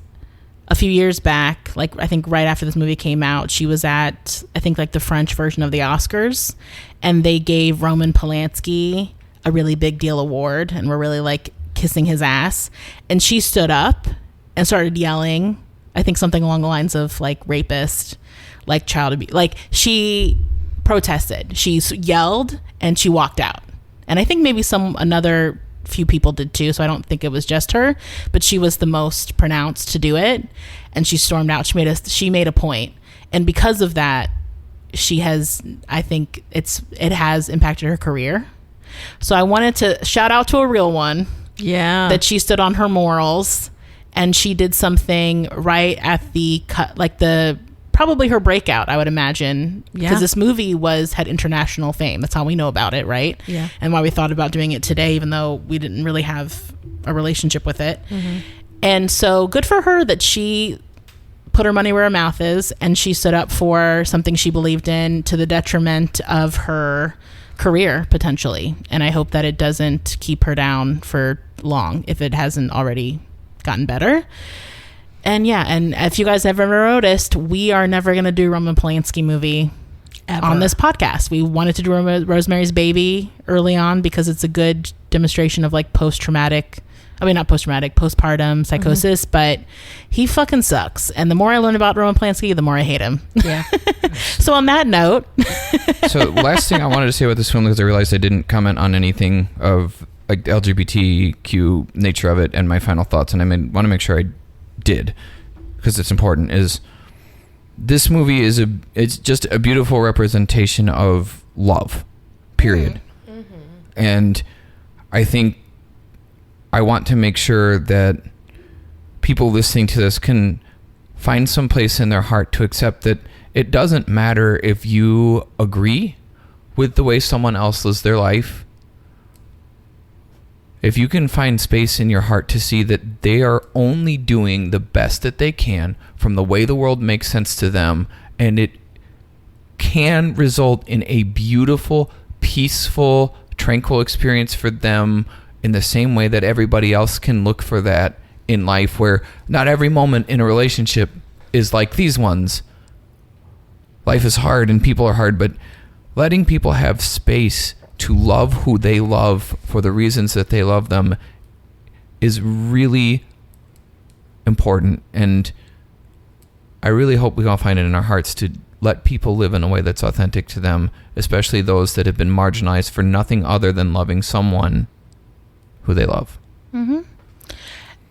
a few years back, like I think right after this movie came out, she was at, I think like the French version of the Oscars, and they gave Roman Polanski a really big deal award and were really like kissing his ass, and she stood up and started yelling, I think something along the lines of like rapist, like child abuse, like she protested, she yelled, and she walked out. And I think maybe another few people did too, so I don't think it was just her, but she was the most pronounced to do it, and she stormed out. She made a point, and because of that, she has, I think it has impacted her career. So I wanted to shout out to a real one. Yeah. That she stood on her morals, and she did something right at the cut, like probably her breakout, I would imagine. Because this movie had international fame. That's how we know about it, right? Yeah. And why we thought about doing it today, even though we didn't really have a relationship with it. Mm-hmm. And so good for her that she put her money where her mouth is, and she stood up for something she believed in to the detriment of her career potentially. And I hope that it doesn't keep her down for long if it hasn't already gotten better. And and if you guys have ever noticed, we are never going to do Roman Polanski movie ever on this podcast. We wanted to do Rosemary's Baby early on because it's a good demonstration of like postpartum psychosis, but he fucking sucks. And the more I learn about Roman Polanski, the more I hate him. Yeah. So on that note. So last thing I wanted to say about this film, because I realized I didn't comment on anything of like the LGBTQ nature of it and my final thoughts, and I want to make sure I did, because it's important, is this movie it's just a beautiful representation of love, period. Mm-hmm. And I think I want to make sure that people listening to this can find some place in their heart to accept that it doesn't matter if you agree with the way someone else lives their life. If you can find space in your heart to see that they are only doing the best that they can from the way the world makes sense to them, and it can result in a beautiful, peaceful, tranquil experience for them in the same way that everybody else can look for that in life, where not every moment in a relationship is like these ones. Life is hard and people are hard, but letting people have space to love who they love for the reasons that they love them is really important. And I really hope we all find it in our hearts to let people live in a way that's authentic to them, especially those that have been marginalized for nothing other than loving someone who they love. Mm-hmm.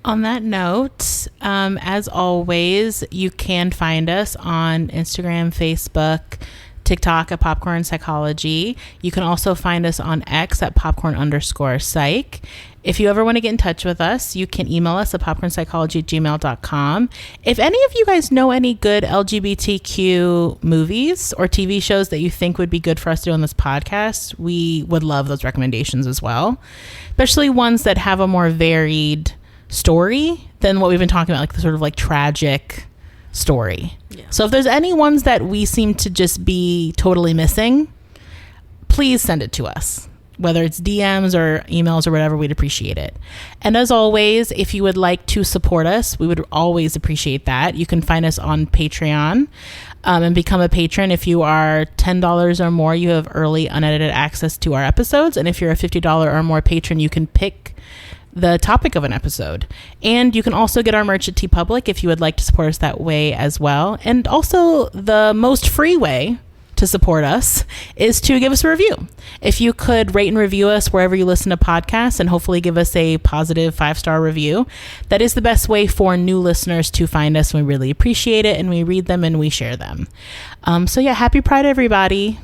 On that note, as always, you can find us on Instagram, Facebook, TikTok at Popcorn Psychology. You can also find us on X at popcorn_psych. If you ever want to get in touch with us, you can email us at popcornpsychology@gmail.com. If any of you guys know any good LGBTQ movies or TV shows that you think would be good for us to do on this podcast, we would love those recommendations as well, especially ones that have a more varied story than what we've been talking about, like the sort of like tragic story. Yeah. So if there's any ones that we seem to just be totally missing, please send it to us. Whether it's DMs or emails or whatever, we'd appreciate it. And as always, if you would like to support us, we would always appreciate that. You can find us on Patreon and become a patron. If you are $10 or more, you have early unedited access to our episodes. And if you're a $50 or more patron, you can pick the topic of an episode. And you can also get our merch at TeePublic if you would like to support us that way as well. And also the most free way to support us is to give us a review. If you could rate and review us wherever you listen to podcasts and hopefully give us a positive 5-star review, that is the best way for new listeners to find us. We really appreciate it, and we read them and we share them. So yeah, happy Pride, everybody.